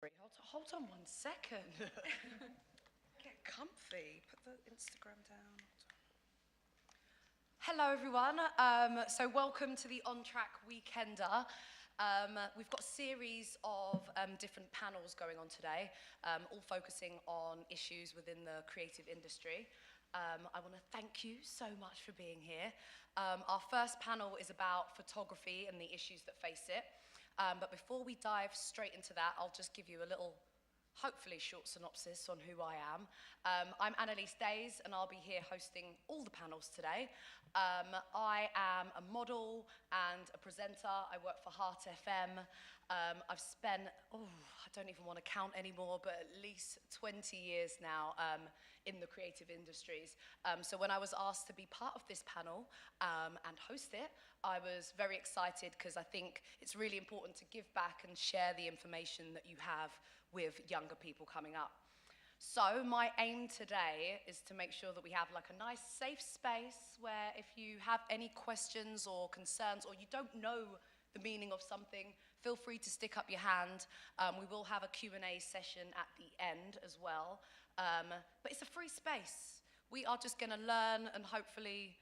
Hold on 1 second. Get comfy. Put the Instagram down. Hello, everyone. So welcome to the On Track Weekender. We've got a series of different panels going on today, all focusing on issues within the creative industry. I want to thank you so much for being here. Our first panel is about photography and the issues that face it. But before we dive straight into that, I'll just give you a little, hopefully short synopsis on who I am. I'm Annalise Days, and I'll be here hosting all the panels today. I am a model and a presenter. I work for Heart FM. I've spent, I don't even want to count anymore, but at least 20 years now in the creative industries. So when I was asked to be part of this panel and host it, I was very excited because I think it's really important to give back and share the information that you have with younger people coming up. So my aim today is to make sure that we have like a nice safe space where if you have any questions or concerns or you don't know the meaning of something, feel free to stick up your hand. We will have a Q&A session at the end as well. But it's a free space. We are just going to learn and hopefully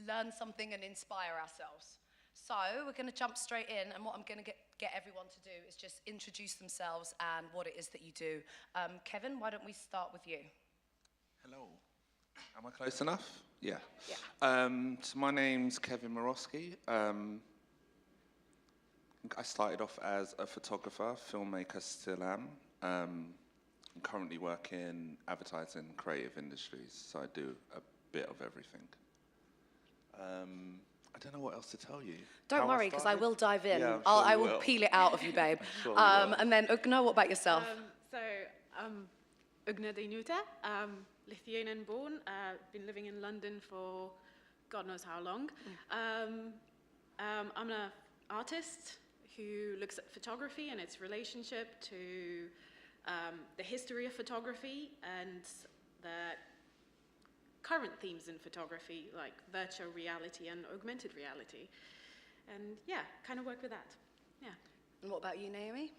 learn something and inspire ourselves. So we're going to jump straight in, and what I'm going to get everyone to do is just introduce themselves and what it is that you do. Kevin, why don't we start with you? Hello. Am I close enough? Yeah. Yeah. So my name's Kevin Morosky. I started off as a photographer, filmmaker, still am. I'm currently work in advertising and creative industries, so I do a bit of everything. I don't know what else to tell you. Don't worry, because I will dive in. Yeah, I will peel it out of you, babe. Sure And then, Ugna, what about yourself? I'm Ugna Dinuta, Lithuanian born, been living in London for God knows how long. I'm an artist who looks at photography and its relationship to the history of photography and the current themes in photography, like virtual reality and augmented reality. And yeah, kind of work with that. Yeah. And what about you, Naomi?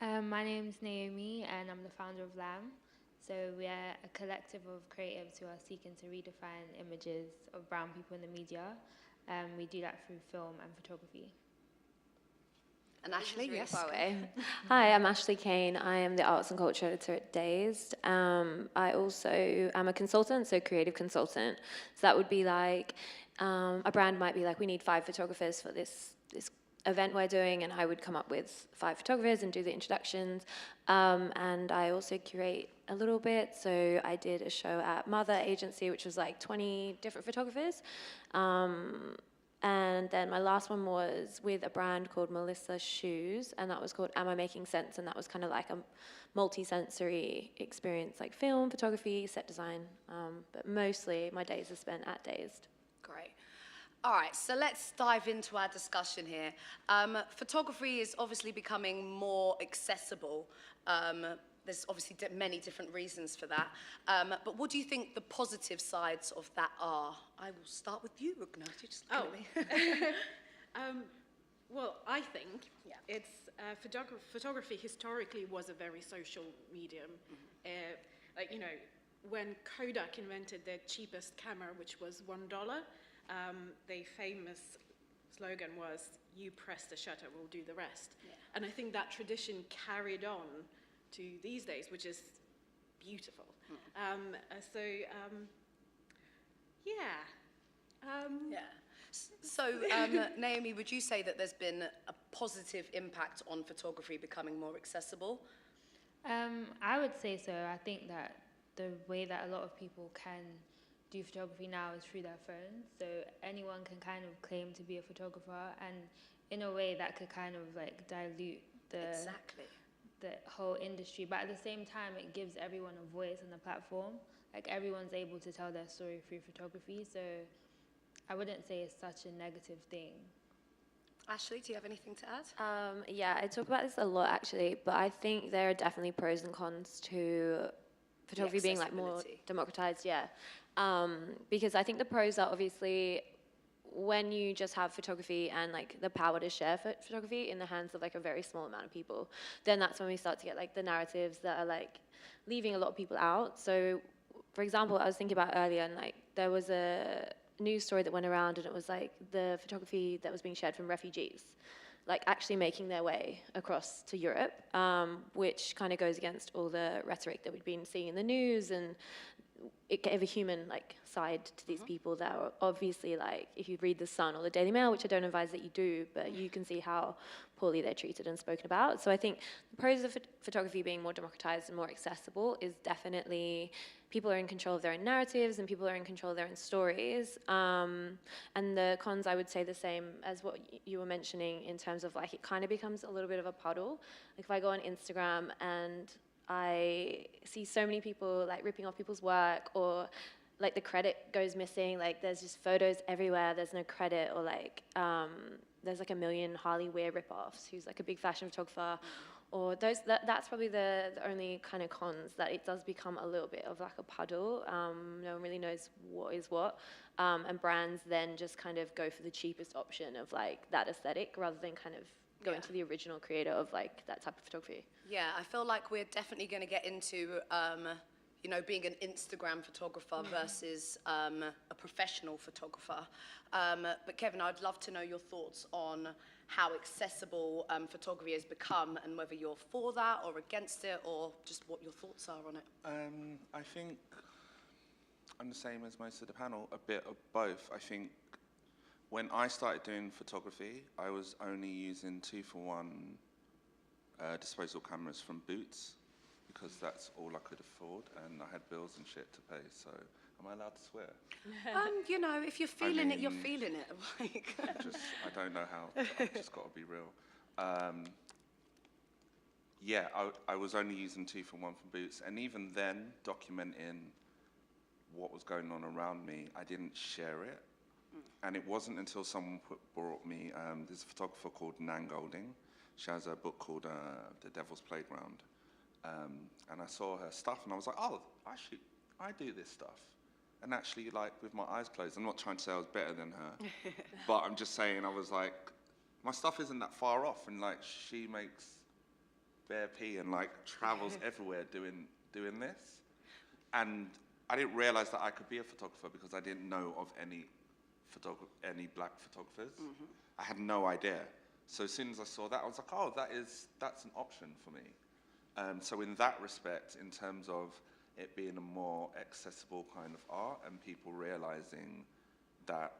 My name's Naomi, and I'm the founder of LAM. So we are a collective of creatives who are seeking to redefine images of brown people in the media. We do that through film and photography. And Ashley, yes. Hi, I'm Ashley Kane. I am the arts and culture editor at Dazed. I also am a consultant, so creative consultant. So that would be like, a brand might be like, we need 5 photographers for this event we're doing, and I would come up with 5 photographers and do the introductions. And I also curate a little bit. So I did a show at Mother Agency, which was like 20 different photographers. And then my last one was with a brand called Melissa Shoes, and that was called Am I Making Sense? And that was kind of like a multi-sensory experience, like film, photography, set design. But mostly my days are spent at Dazed. Great. All right, so let's dive into our discussion here. Photography is obviously becoming more accessible. There's obviously many different reasons for that. But what do you think the positive sides of that are? I will start with you, Ugna. You just look at me. Well, I think it's photography historically was a very social medium. Like, you know, when Kodak invented their cheapest camera, which was $1, their famous slogan was, "You press the shutter, we'll do the rest." Yeah. And I think that tradition carried on to these days, which is beautiful. So, Naomi, would you say that there's been a positive impact on photography becoming more accessible? I would say so. I think that the way that a lot of people can do photography now is through their phones. So anyone can kind of claim to be a photographer, and in a way that could kind of like dilute the whole industry. But at the same time, it gives everyone a voice and a platform. Like everyone's able to tell their story through photography. So I wouldn't say it's such a negative thing. Ashley, do you have anything to add? Yeah, I talk about this a lot actually, but I think there are definitely pros and cons to photography being like more democratized, because I think the pros are obviously when you just have photography and like the power to share photography in the hands of like a very small amount of people, then that's when we start to get like the narratives that are like leaving a lot of people out. So, for example, I was thinking about earlier, and like there was a news story that went around, and it was like the photography that was being shared from refugees, like actually making their way across to Europe, which kind of goes against all the rhetoric that we've been seeing in the news, and it gave a human like side to these people that are obviously like, if you read The Sun or the Daily Mail, which I don't advise that you do, but you can see how poorly they're treated and spoken about. So I think the pros of photography being more democratized and more accessible is definitely people are in control of their own narratives and people are in control of their own stories. And the cons, I would say the same as what you were mentioning in terms of like, it kind of becomes a little bit of a puddle. Like if I go on Instagram and I see so many people like ripping off people's work, or like the credit goes missing, like there's just photos everywhere, there's no credit, or like there's like a million Harley Weir rip-offs who's like a big fashion photographer, or that's probably the only kind of cons, that it does become a little bit of like a puddle. No one really knows what is what, and brands then just kind of go for the cheapest option of like that aesthetic rather than kind of going to the original creator of like that type of photography. Yeah, I feel like we're definitely going to get into, you know, being an Instagram photographer versus a professional photographer. But Kevin, I'd love to know your thoughts on how accessible photography has become, and whether you're for that or against it, or just what your thoughts are on it. I think I'm the same as most of the panel, a bit of both. I think when I started doing photography, I was only using 2-for-1 disposable cameras from Boots, because that's all I could afford, and I had bills and shit to pay. So, am I allowed to swear? You know, if you're feeling it, you're feeling it. Like, I don't know how. I've just got to be real. Yeah, I was only using 2-for-1 from Boots, and even then, documenting what was going on around me, I didn't share it. And it wasn't until someone brought me, there's a photographer called Nan Golding. She has a book called The Devil's Playground. And I saw her stuff and I was like, oh, I do this stuff. And actually, like, with my eyes closed, I'm not trying to say I was better than her, but I'm just saying, I was like, my stuff isn't that far off. And like, she makes bare pee and like travels everywhere doing this. And I didn't realize that I could be a photographer because I didn't know of any black photographers. I had no idea. So as soon as I saw that, I was like, oh, that's an option for me. So in that respect, in terms of it being a more accessible kind of art and people realizing that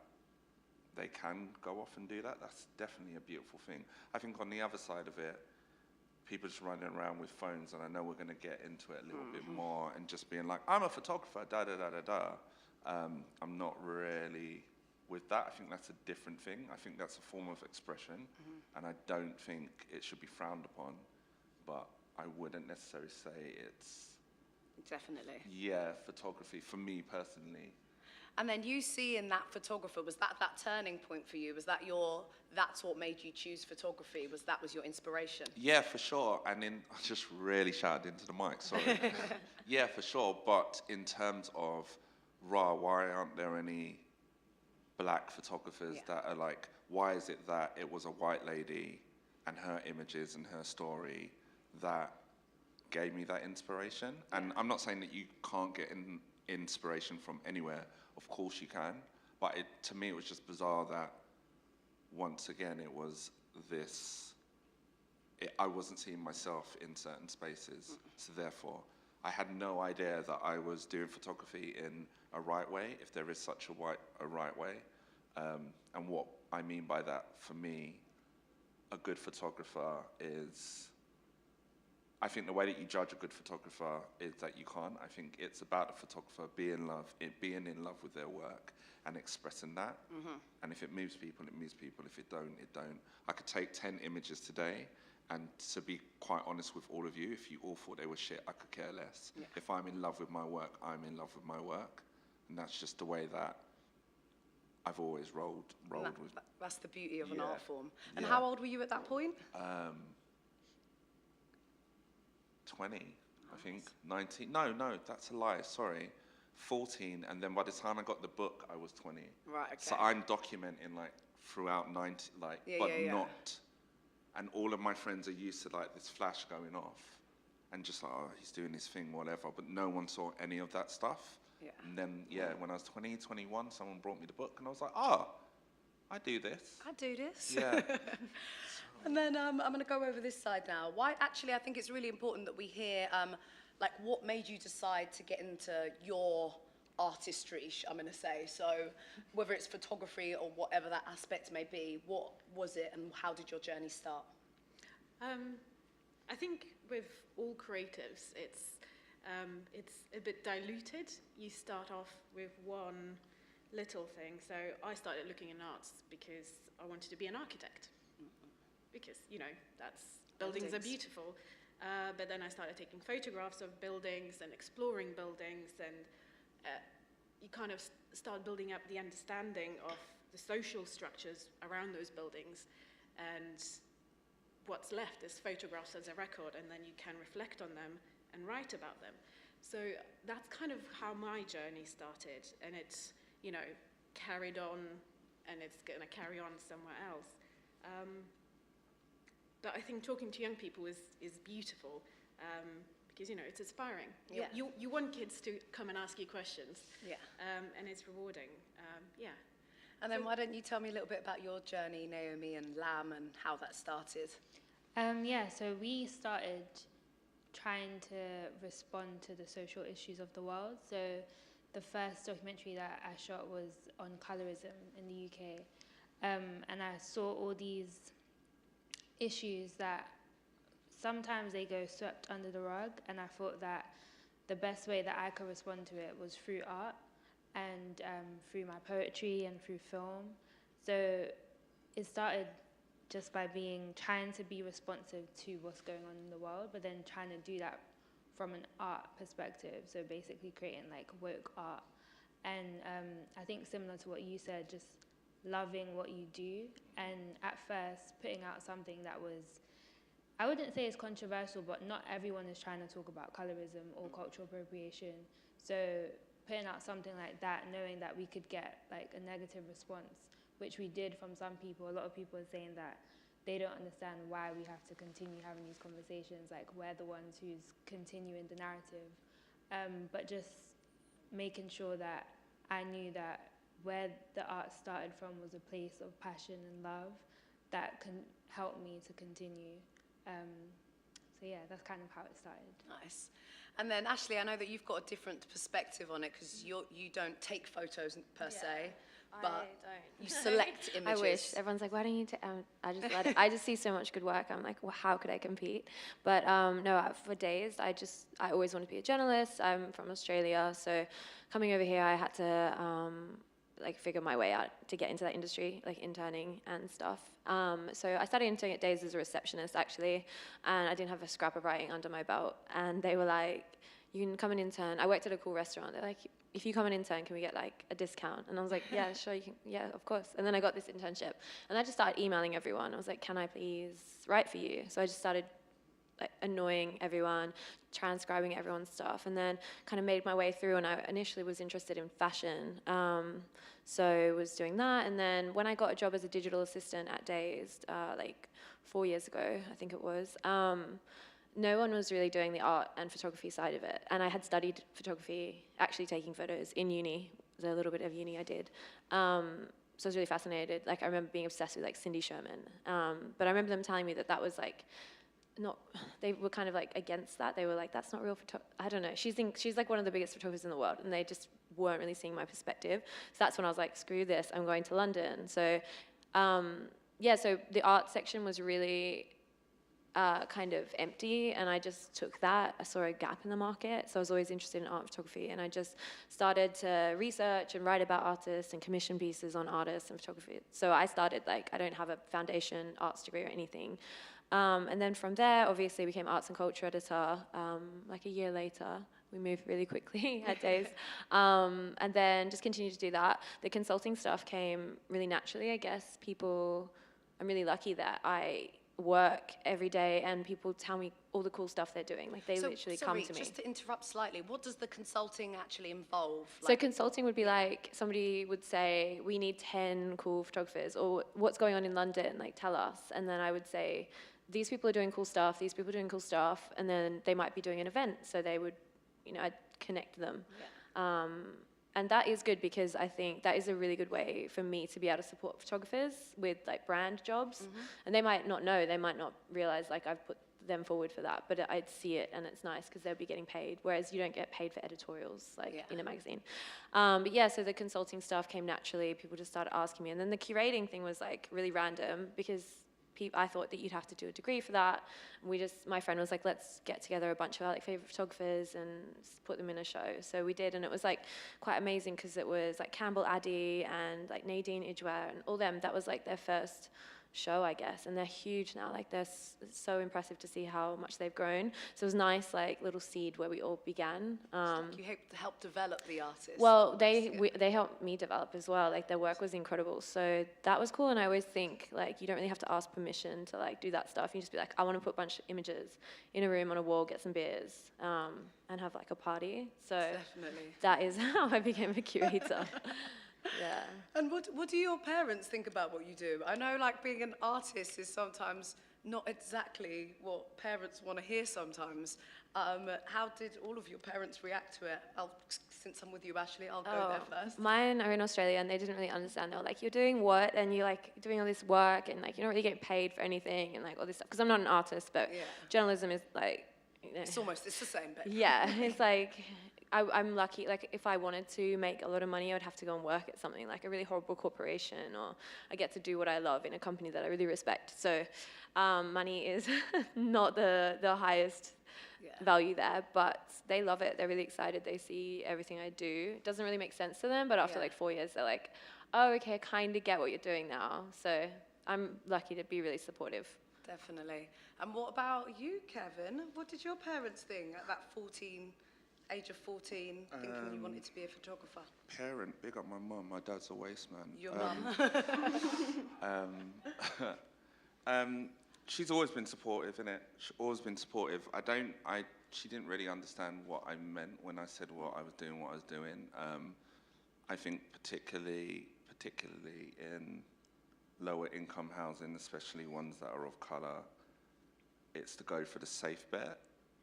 they can go off and do that, that's definitely a beautiful thing. I think on the other side of it, people just running around with phones, and I know we're going to get into it a little bit more, and just being like, I'm a photographer, I'm not really with that. I think that's a different thing. I think that's a form of expression, and I don't think it should be frowned upon, but I wouldn't necessarily say it's... definitely. Yeah, photography, for me personally. And then you see in that photographer, was that turning point for you? Was that that's what made you choose photography? Was your inspiration? Yeah, for sure. And I just really shouted into the mic, sorry. Yeah, for sure. But in terms of, why aren't there any black photographers that are like, why is it that it was a white lady and her images and her story that gave me that inspiration? And I'm not saying that you can't get inspiration from anywhere. Of course you can. But to me, it was just bizarre that once again, it was this, I wasn't seeing myself in certain spaces. So therefore, I had no idea that I was doing photography in a right way, if there is such a right way. And what I mean by that, for me, a good photographer is, I think the way that you judge a good photographer is that you can't. I think it's about the photographer being in love with their work and expressing that. And if it moves people, it moves people. If it don't, it don't. I could take 10 images today, and to be quite honest with all of you, if you all thought they were shit, I could care less. If I'm in love with my work, I'm in love with my work. And that's just the way that I've always rolled with. That's the beauty of an art form. And how old were you at that point? 20, I think. 19. No, that's a lie. Sorry. 14, and then by the time I got the book, I was 20. Right, okay. So I'm documenting like throughout 90, like, Yeah, but yeah, yeah. not. And all of my friends are used to like this flash going off, and just like, oh, he's doing his thing, whatever. But no one saw any of that stuff. Yeah. And then, when I was 20, 21, someone brought me the book, and I was like, oh, I do this. I do this. Yeah. And then I'm going to go over this side now. Why? Actually, I think it's really important that we hear, like, what made you decide to get into your artistry, I'm going to say. So whether it's photography or whatever that aspect may be, what was it and how did your journey start? I think with all creatives, it's a bit diluted. You start off with one little thing. So I started looking in arts because I wanted to be an architect. Because, buildings are beautiful. But then I started taking photographs of buildings and exploring buildings, and you kind of start building up the understanding of the social structures around those buildings, and what's left is photographs as a record, and then you can reflect on them and write about them. So that's kind of how my journey started, and it's, carried on, and it's going to carry on somewhere else. But I think talking to young people is beautiful, because, it's inspiring. Yeah. You want kids to come and ask you questions. Yeah. And it's rewarding. Yeah. And then why don't you tell me a little bit about your journey, Naomi and Lam, and how that started? So we started trying to respond to the social issues of the world. So the first documentary that I shot was on colorism in the UK. And I saw all these issues that sometimes they go swept under the rug, and I thought that the best way that I could respond to it was through art and through my poetry and through film. So it started just by trying to be responsive to what's going on in the world, but then trying to do that from an art perspective. So basically creating like woke art. And I think similar to what you said, just loving what you do, and at first putting out something that was, I wouldn't say it's controversial, but not everyone is trying to talk about colorism or cultural appropriation. So putting out something like that, knowing that we could get like a negative response, which we did from some people. A lot of people are saying that they don't understand why we have to continue having these conversations, like we're the ones who's continuing the narrative. But just making sure that I knew that where the art started from was a place of passion and love that can help me to continue. So yeah, that's kind of how it started. Nice. And then Ashley, I know that you've got a different perspective on it because you don't take photos per se, but don't. you select images. I wish. Everyone's like, why don't you I just see so much good work. I'm like, well, how could I compete? But no, for days, I always wanted to be a journalist. I'm from Australia, so coming over here, I had to figure my way out to get into that industry, like interning and stuff. So I started interning at Days as a receptionist, actually, and I didn't have a scrap of writing under my belt. And they were like, you can come and intern. I worked at a cool restaurant. They're like, if you come and intern, can we get like a discount? And I was like, yeah, sure, you can. Yeah, of course. And then I got this internship, and I just started emailing everyone. I was like, can I please write for you? So I just started like annoying everyone, transcribing everyone's stuff, and then kind of made my way through. And I initially was interested in fashion, so was doing that. And then when I got a job as a digital assistant at Dazed, like 4 years ago, I think it was, no one was really doing the art and photography side of it. And I had studied photography, actually taking photos in uni. There's a little bit of uni I did. So I was really fascinated. Like I remember being obsessed with like Cindy Sherman. But I remember them telling me that was like, they were kind of like against that. They were like, that's not real photography. I don't know. She's like one of the biggest photographers in the world, and they just weren't really seeing my perspective. So that's when I was like, screw this, I'm going to London. So so the art section was really kind of empty, and I just took that. I saw a gap in the market, so I was always interested in art and photography, and I just started to research and write about artists and commission pieces on artists and photography. So I started like, I don't have a foundation arts degree or anything. And then from there, obviously, became arts and culture editor. Like a year later, we moved really quickly at Days. And then just continued to do that. The consulting stuff came really naturally, I guess. I'm really lucky that I work every day, and people tell me all the cool stuff they're doing. Like they literally come to me. Just to interrupt slightly, what does the consulting actually involve? So consulting would be like, somebody would say, we need 10 cool photographers, or what's going on in London, like tell us. And then I would say, these people are doing cool stuff, these people are doing cool stuff, and then they might be doing an event, so they would, I'd connect them. Yeah. And that is good, because I think that is a really good way for me to be able to support photographers with like brand jobs. And they might not know, they might not realize like I've put them forward for that, but I'd see it and it's nice because they'll be getting paid, whereas you don't get paid for editorials like in a magazine. But yeah, so the consulting stuff came naturally, people just started asking me, and then the curating thing was like really random, because I thought that you'd have to do a degree for that. And my friend was like, let's get together a bunch of our like favorite photographers and put them in a show. So we did, and it was like quite amazing, because it was like Campbell Addy and like Nadine Idjwar and all them. That was like their first show, I guess, and they're huge now. Like it's so impressive to see how much they've grown. So it was nice, like little seed where we all began. You helped develop the artists. Well, they helped me develop as well. Like their work was incredible, so that was cool. And I always think like you don't really have to ask permission to like do that stuff. You just be like, I want to put a bunch of images in a room on a wall, get some beers, and have like a party. So definitely, that is how I became a curator. Yeah. And what do your parents think about what you do? I know like being an artist is sometimes not exactly what parents want to hear sometimes. How did all of your parents react to it? Since I'm with you, Ashley, I'll go there first. Mine are in Australia, and they didn't really understand. They were like, you're doing what? And you're like doing all this work, and like you're not really getting paid for anything, and like all this stuff. Because I'm not an artist, but journalism is like, it's the same, babe. Yeah, it's like, I'm lucky, like if I wanted to make a lot of money, I would have to go and work at something like a really horrible corporation, or I get to do what I love in a company that I really respect. So money is not the highest value there, but they love it. They're really excited. They see everything I do. It doesn't really make sense to them, but after like 4 years, they're like, oh, okay, I kind of get what you're doing now. So I'm lucky to be really supportive. Definitely. And what about you, Kevin? What did your parents think at that age of 14, thinking you wanted to be a photographer? Big up my mum. My dad's a waste man. Your mum. She's always been supportive, innit? She's always been supportive. She didn't really understand what I meant when I said what I was doing. I think particularly in lower income housing, especially ones that are of colour, it's to go for the safe bet.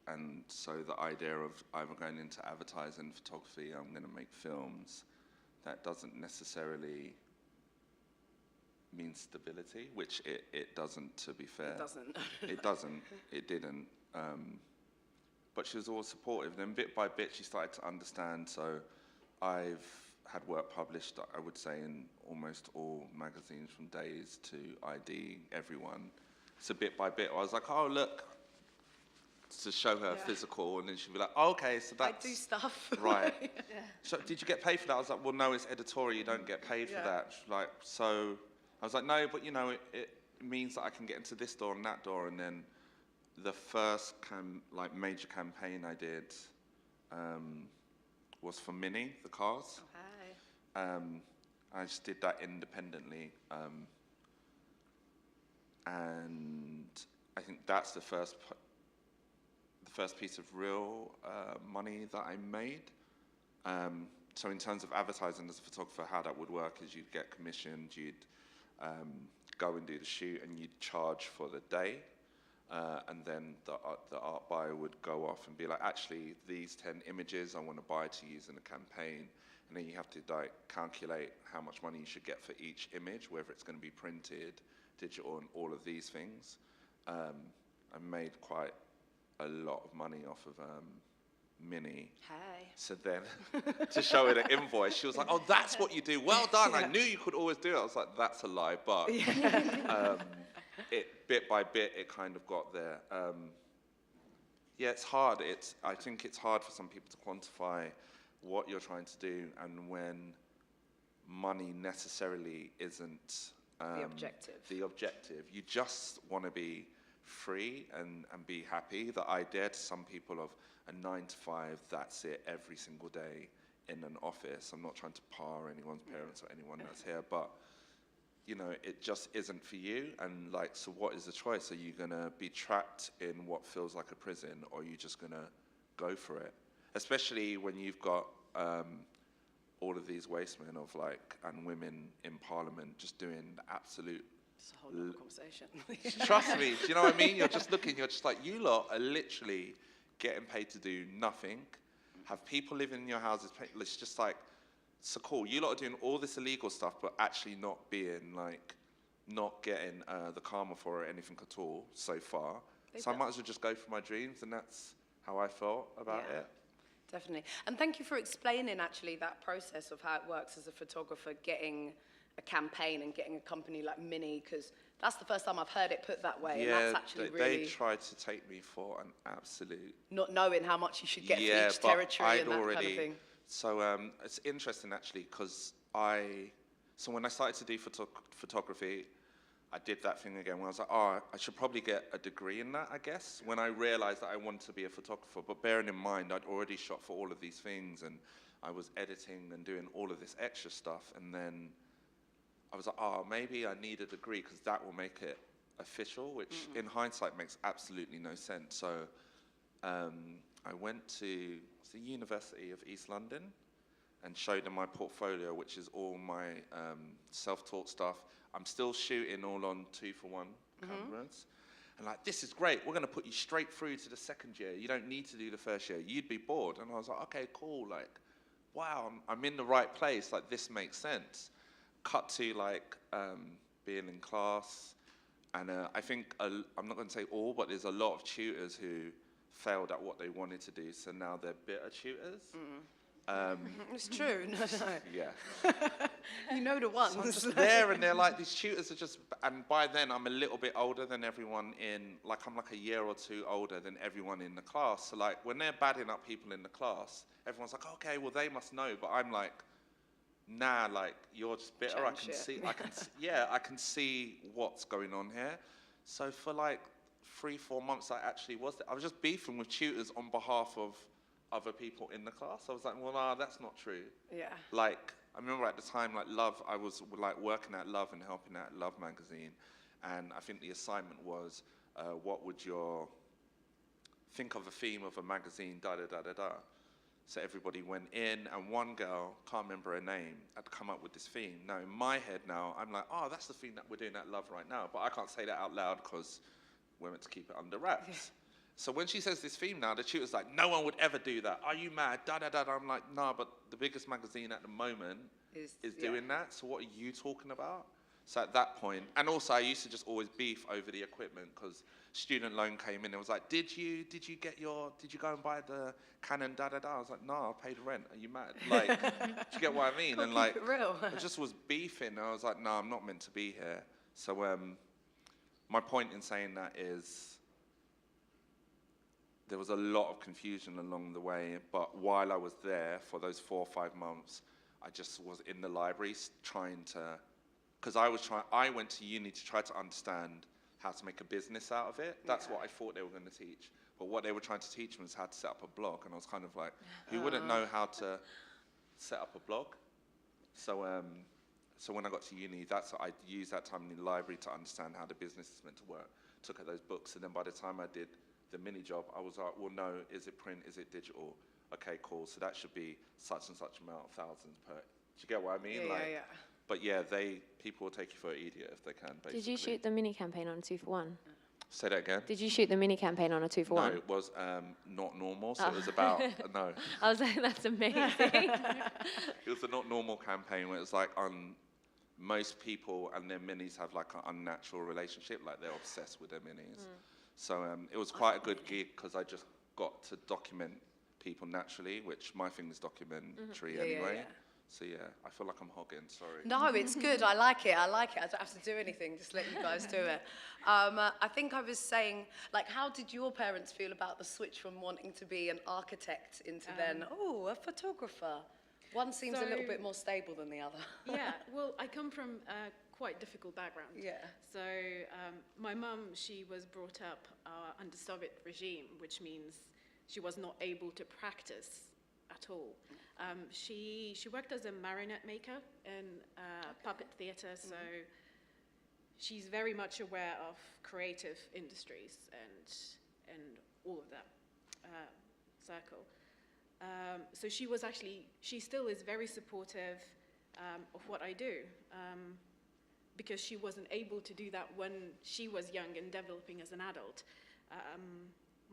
And so the idea of either going into advertising, photography, I'm going to make films, that doesn't necessarily mean stability, which it doesn't, to be fair. It doesn't. It doesn't. It didn't. But she was always supportive. Then bit by bit, she started to understand. So I've had work published, I would say, in almost all magazines, from Days to ID, everyone. So bit by bit, I was like, oh, look, to show her physical, and then she'd be like, oh, okay, so that's... I do stuff. Right. So did you get paid for that? I was like, well, no, it's editorial, you don't get paid for that. She's like, so... I was like, no, but it means that I can get into this door and that door. And then the first major campaign I did was for Mini, the cars. Okay. I just did that independently. And I think that's the first piece of real money that I made. So in terms of advertising as a photographer, how that would work is you'd get commissioned, you'd go and do the shoot, and you'd charge for the day, and then the art buyer would go off and be like, actually, these 10 images I want to buy to use in a campaign, and then you have to like calculate how much money you should get for each image, whether it's going to be printed, digital, and all of these things. I made quite a lot of money off of Mini. Hey. So then, to show her the invoice, she was like, oh, that's what you do. Well done. I knew you could always do it. I was like, that's a lie. But bit by bit, it kind of got there. It's hard. I think it's hard for some people to quantify what you're trying to do, and when money necessarily isn't the objective. The objective. You just want to be free and be happy. The idea to some people of a 9 to 5, that's it, every single day in an office. I'm not trying to par anyone's parents or anyone that's here, but you know, it just isn't for you. And like, so what is the choice? Are you gonna be trapped in what feels like a prison, or are you just gonna go for it? Especially when you've got all of these wastemen of like, and women in Parliament just doing the absolute. It's a whole other conversation. Trust me, do you know what I mean? You're just looking, you're just like, you lot are literally getting paid to do nothing, have people living in your houses, it's just like, so cool, you lot are doing all this illegal stuff, but actually not being like, not getting the karma for it, anything at all so far. So I might as well just go for my dreams, and that's how I felt about it. Definitely. And thank you for explaining actually that process of how it works as a photographer, getting a campaign and getting a company like Mini, because that's the first time I've heard it put that way. Yeah, and that's actually they tried to take me for an absolute... Not knowing how much you should get for each territory and that kind of thing. So it's interesting actually, because so when I started to do photography, I did that thing again where I was like, oh, I should probably get a degree in that, I guess, when I realized that I wanted to be a photographer. But bearing in mind, I'd already shot for all of these things, and I was editing and doing all of this extra stuff. And then I was like, oh, maybe I need a degree because that will make it official, which in hindsight makes absolutely no sense. So I went to the University of East London and showed them my portfolio, which is all my self-taught stuff. I'm still shooting all on 2-for-1 cameras. And like, this is great. We're going to put you straight through to the second year. You don't need to do the first year. You'd be bored. And I was like, okay, cool. Like, wow, I'm in the right place. Like, this makes sense. Cut to like being in class. And I think, I'm not going to say all, but there's a lot of tutors who failed at what they wanted to do. So now they're bitter tutors. It's true. No. Yeah. You know the ones. So I'm just there, and they're like, these tutors are just, and by then I'm a little bit older than everyone in, like I'm like a year or two older than everyone in the class. So like when they're badding up people in the class, everyone's like, okay, well they must know. But I'm like, nah, like you're just bitter. I can see, I can see what's going on here. So for like 3-4 months, I was just beefing with tutors on behalf of other people in the class. I was like, well, nah, that's not true. Yeah. Like, I remember at the time, like Love, I was like working at Love and helping at Love magazine. And I think the assignment was, what would think of a theme of a magazine, da-da-da-da-da. So everybody went in, and one girl, can't remember her name, had come up with this theme. Now, in my head now, I'm like, oh, that's the theme that we're doing at Love right now. But I can't say that out loud because we're meant to keep it under wraps. Yeah. So when she says this theme now, the tutor's like, no one would ever do that. Are you mad? Da-da-da-da. I'm like, nah, but the biggest magazine at the moment is doing that. So what are you talking about? So at that point, and also I used to just always beef over the equipment because student loan came in and was like, did you go and buy the Canon da-da-da? I was like, no, I paid rent. Are you mad? Like, do you get what I mean? Gotta and like, keep it real. I just was beefing. I was like, no, I'm not meant to be here. So my point in saying that is, there was a lot of confusion along the way, but while I was there for those 4 or 5 months, I just was in the library trying to, because I went to uni to try to understand how to make a business out of it. That's what I thought they were going to teach. But what they were trying to teach me was how to set up a blog, and I was kind of like, who wouldn't know how to set up a blog? So when I got to uni, I used that time in the library to understand how the business is meant to work. Took out those books, and then by the time I did the mini job, I was like, well, no, is it print, is it digital? Okay, cool, so that should be such and such amount, thousands per, do you get what I mean? Yeah. But yeah, people will take you for an idiot if they can, basically. Did you shoot the mini campaign on a 2-for-1? Say that again? Did you shoot the mini campaign on a 2-for-1? No, it was not normal, so it was about, no. I was like, that's amazing. It was a not normal campaign where it was like most people and their minis have like an unnatural relationship, like they're obsessed with their minis. So it was quite a good gig because I just got to document people naturally, which my thing is documentary anyway. Yeah. So yeah, I feel like I'm hogging, sorry. No, it's good. I like it. I don't have to do anything. Just let you guys do it. I think I was saying, like, how did your parents feel about the switch from wanting to be an architect into then, a photographer? One seems a little bit more stable than the other. Yeah, well, I come from a quite difficult background. Yeah. So my mum, she was brought up under Soviet regime, which means she was not able to practice at all. She worked as a marionette maker in puppet theatre, so she's very much aware of creative industries and all of that circle. So she still is very supportive of what I do, because she wasn't able to do that when she was young and developing as an adult.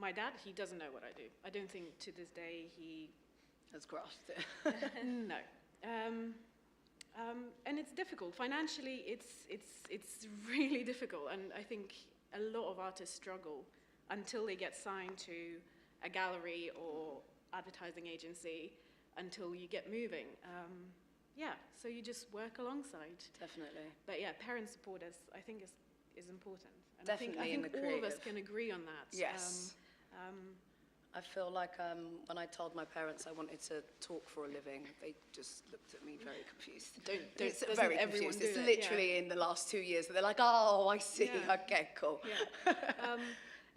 My dad, he doesn't know what I do. I don't think to this day he Has grasped it. no. And it's difficult. Financially, it's really difficult. And I think a lot of artists struggle until they get signed to a gallery or advertising agency, until you get moving. So you just work alongside. Definitely. But yeah, parent support I think is important. And Definitely I in think the all of us creative. can agree on that. Yes. I feel like when I told my parents I wanted to talk for a living, they just looked at me very confused. It's doesn't very everyone confused. do It's it? literally in the last 2 years that they're like, oh, I see. Yeah. Okay, cool. Yeah.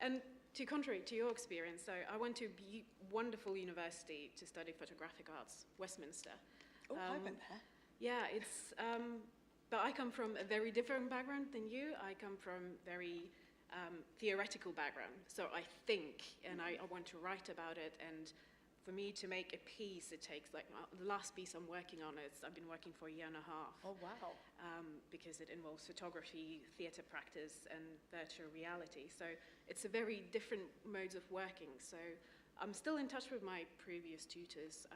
And to contrary to your experience, so I went to a wonderful university to study photographic arts, Westminster. Oh, I went there. Yeah, it's, but I come from a very different background than you. I come from very theoretical background. So I think, and I want to write about it, and for me to make a piece, it takes like, the last piece I'm working on, I've been working for a year and a half. Oh, wow. Because it involves photography, theatre practice, and virtual reality. So it's a very different modes of working. So I'm still in touch with my previous tutors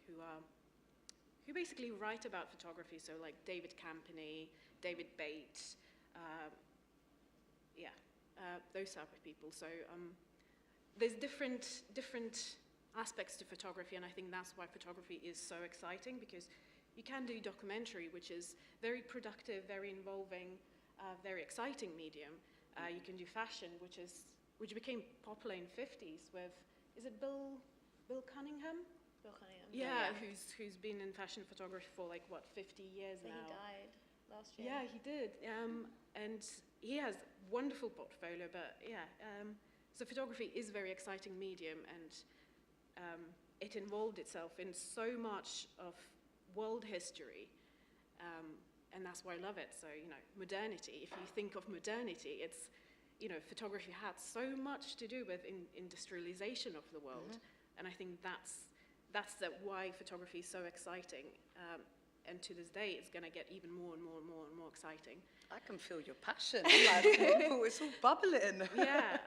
who basically write about photography. So like David Campany, David Bates, those type of people. So there's different aspects to photography, and I think that's why photography is so exciting, because you can do documentary, which is very productive, very involving, very exciting medium. You can do fashion, which became popular in 50s with, is it Bill Cunningham? Bill Cunningham. Yeah, who's been in fashion photography for like, what, 50 years now? He died last year. Yeah, he did. And he has wonderful portfolio, but so photography is a very exciting medium, and it involved itself in so much of world history, and that's why I love it. So, modernity, if you think of modernity, it's, photography had so much to do with industrialization of the world, and I think that's why photography is so exciting. And to this day, it's going to get even more and more and more and more exciting. I can feel your passion. Like, ooh, it's all bubbling. Yeah,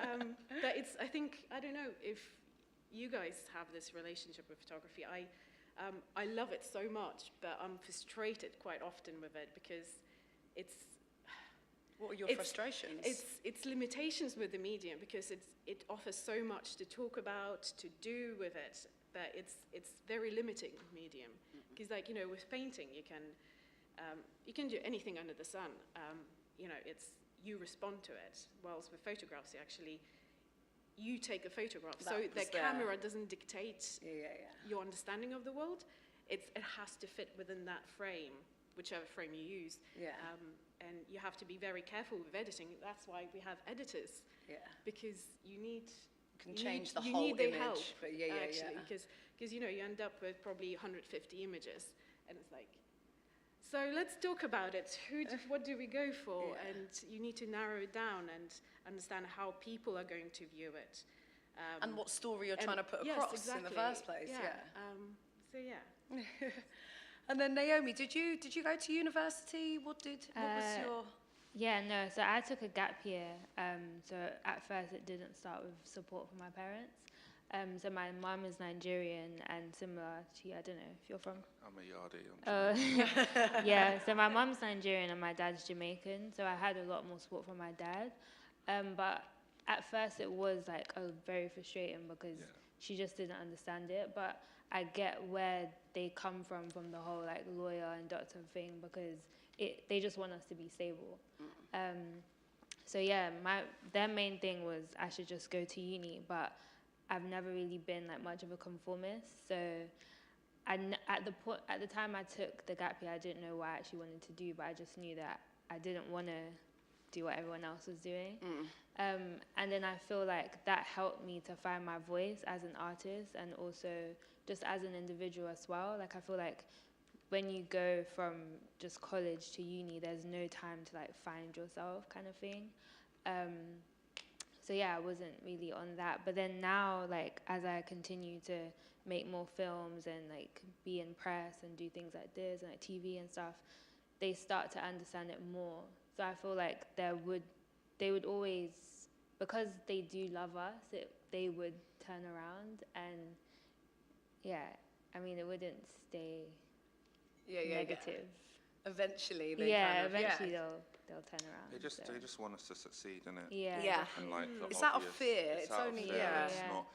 but I don't know if you guys have this relationship with photography. I love it so much, but I'm frustrated quite often with it, because What are your frustrations? It's limitations with the medium, because it offers so much to talk about, to do with it, but it's very limiting medium. Because with painting, you can do anything under the sun. You respond to it. Whilst with photographs, you take a photograph. So the camera doesn't dictate your understanding of the world. It has to fit within that frame, whichever frame you use. Yeah. And you have to be very careful with editing. That's why we have editors. Yeah. Because you need... can change the you whole need their image. help, But actually, because you end up with probably 150 images, and it's like, so let's talk about it. What do we go for? Yeah. And you need to narrow it down and understand how people are going to view it, and what story you're trying to put across in the first place. Yeah. And then Naomi, did you go to university? What was your... Yeah, no, so I took a gap year. So at first it didn't start with support from my parents. So my mum is Nigerian, and similar to you, I don't know if you're from... I'm a yardie. Yeah, so my mum's Nigerian and my dad's Jamaican, so I had a lot more support from my dad. But at first it was like very frustrating, because she just didn't understand it. But I get where they come from the whole like lawyer and doctor thing, because they just want us to be stable. So yeah, their main thing was I should just go to uni, but I've never really been like much of a conformist. So at the time I took the gap year, I didn't know what I actually wanted to do, but I just knew that I didn't want to do what everyone else was doing. And then I feel like that helped me to find my voice as an artist, and also just as an individual as well. Like I feel like when you go from just college to uni, there's no time to like find yourself kind of thing. So yeah, I wasn't really on that. But then now, like, as I continue to make more films and like be in press and do things like this and like TV and stuff, they start to understand it more. So I feel like they would always, because they do love us, they would turn around and yeah, I mean, it wouldn't stay negative. Eventually, they Eventually they'll turn around. They just want us to succeed, innit? Yeah. Yeah. And like the It's out of obvious- fear. It's out of only- fear. yeah. It's Yeah. not.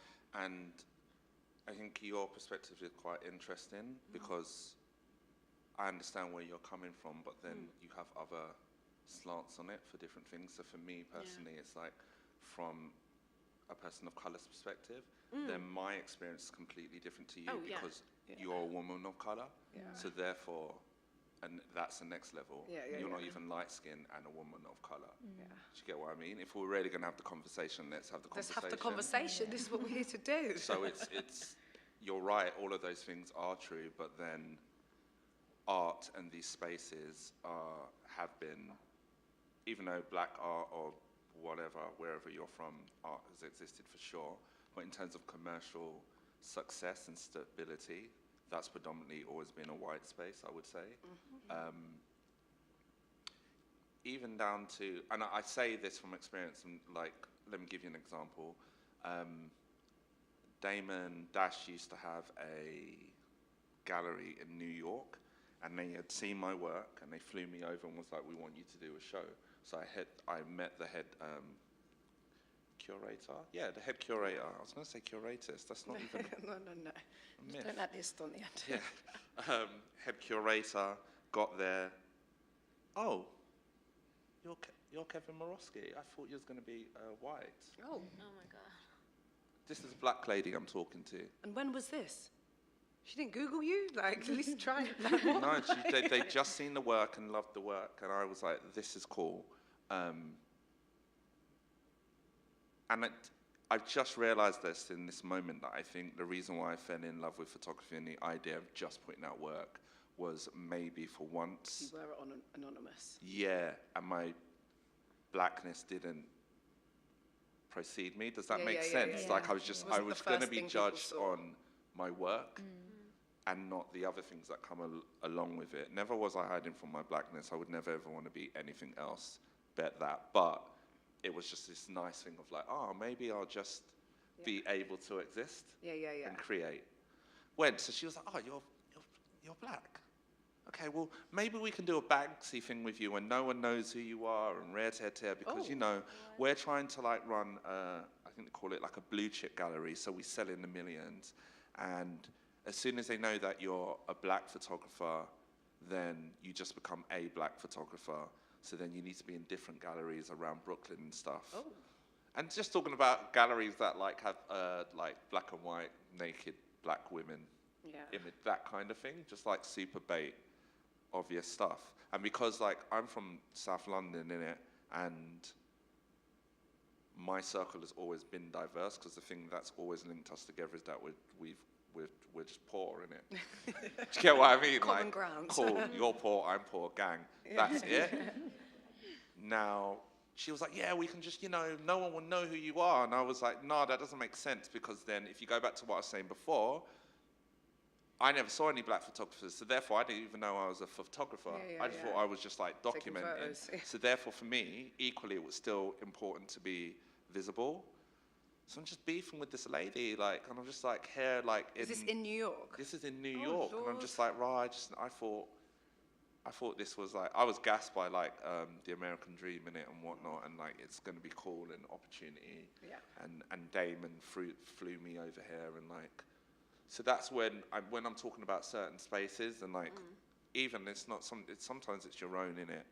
And I think your perspective is quite interesting because I understand where you're coming from, but then you have other slants on it for different things. So for me personally, it's like from a person of colour's perspective, then my experience is completely different to you Oh, yeah. because you're a woman of colour. Yeah. So therefore, and that's the next level. You're not yeah. even light skinned and a woman of colour. Yeah. Do you get what I mean? If we're really going to have the conversation, let's have the Let's conversation. have the conversation. This is what we're here to do. So it's you're right, all of those things are true, but then art and these spaces have been, even though black art or whatever, wherever you're from, art has existed for sure, but in terms of commercial success and stability, that's predominantly always been a white space, I would say. Even down to, and I say this from experience, and like, let me give you an example. Damon Dash used to have a gallery in New York, and they had seen my work, and they flew me over and was like, "We want you to do a show." So I met the head curator. Yeah, the head curator. I was going to say curators. That's not even no. a myth. Don't add this on the end. Yeah. Head curator got there. Oh, you're Kevin Morosky. I thought you was going to be white. Oh, Oh my God. This is a black lady I'm talking to. and when was this? She didn't Google you? Like, at least try. No, they just seen the work and loved the work, and I was like, this is cool. And I've just realised this in this moment that I think the reason why I fell in love with photography and the idea of just putting out work was maybe for once. You were anonymous. Yeah, and my blackness didn't precede me. Does that Yeah, make yeah, yeah, sense? yeah, Like yeah. I was just, It wasn't I was the going to first be thing people judged saw. on my work and not the other things that come along with it. Never was I hiding from my blackness. I would never ever want to be anything else but that. But it was just this nice thing of like, oh, maybe I'll just be able to exist Yeah. and create. So she was like, oh, you're black. Okay, well, maybe we can do a Banksy thing with you and no one knows who you are and rare tear because, you know, we're trying to like run, I think they call it like a blue chip gallery, so we sell in the millions. And as soon as they know that you're a black photographer, then you just become a black photographer. So then you need to be in different galleries around Brooklyn and stuff. Oh. And just talking about galleries that like have like black and white naked black women Yeah. image, that kind of thing, just like super bait, obvious stuff. And because like I'm from South London, innit, and my circle has always been diverse because the thing that's always linked us together is that we're just poor, innit? Do you get what I mean? Common like, ground. cool, you're poor, I'm poor, gang. That's it. Now, she was like, yeah, we can just, you know, no one will know who you are. And I was like, no, that doesn't make sense because then if you go back to what I was saying before, I never saw any black photographers, so therefore I didn't even know I was a photographer. Yeah, I just yeah. thought I was just like Taking documenting. photos, yeah. So therefore for me, equally it was still important to be visible. So I'm just beefing with this lady, like, and I'm just like, here, like, Is this in New York? this is in New Oh, York, and I'm Lord. just like, right, I thought this was like, I was gassed by like the American dream in it and whatnot, and like it's going to be cool and opportunity. Yeah. And Damon flew me over here, and like, so that's when I'm talking about certain spaces, and like, even sometimes it's your own in it.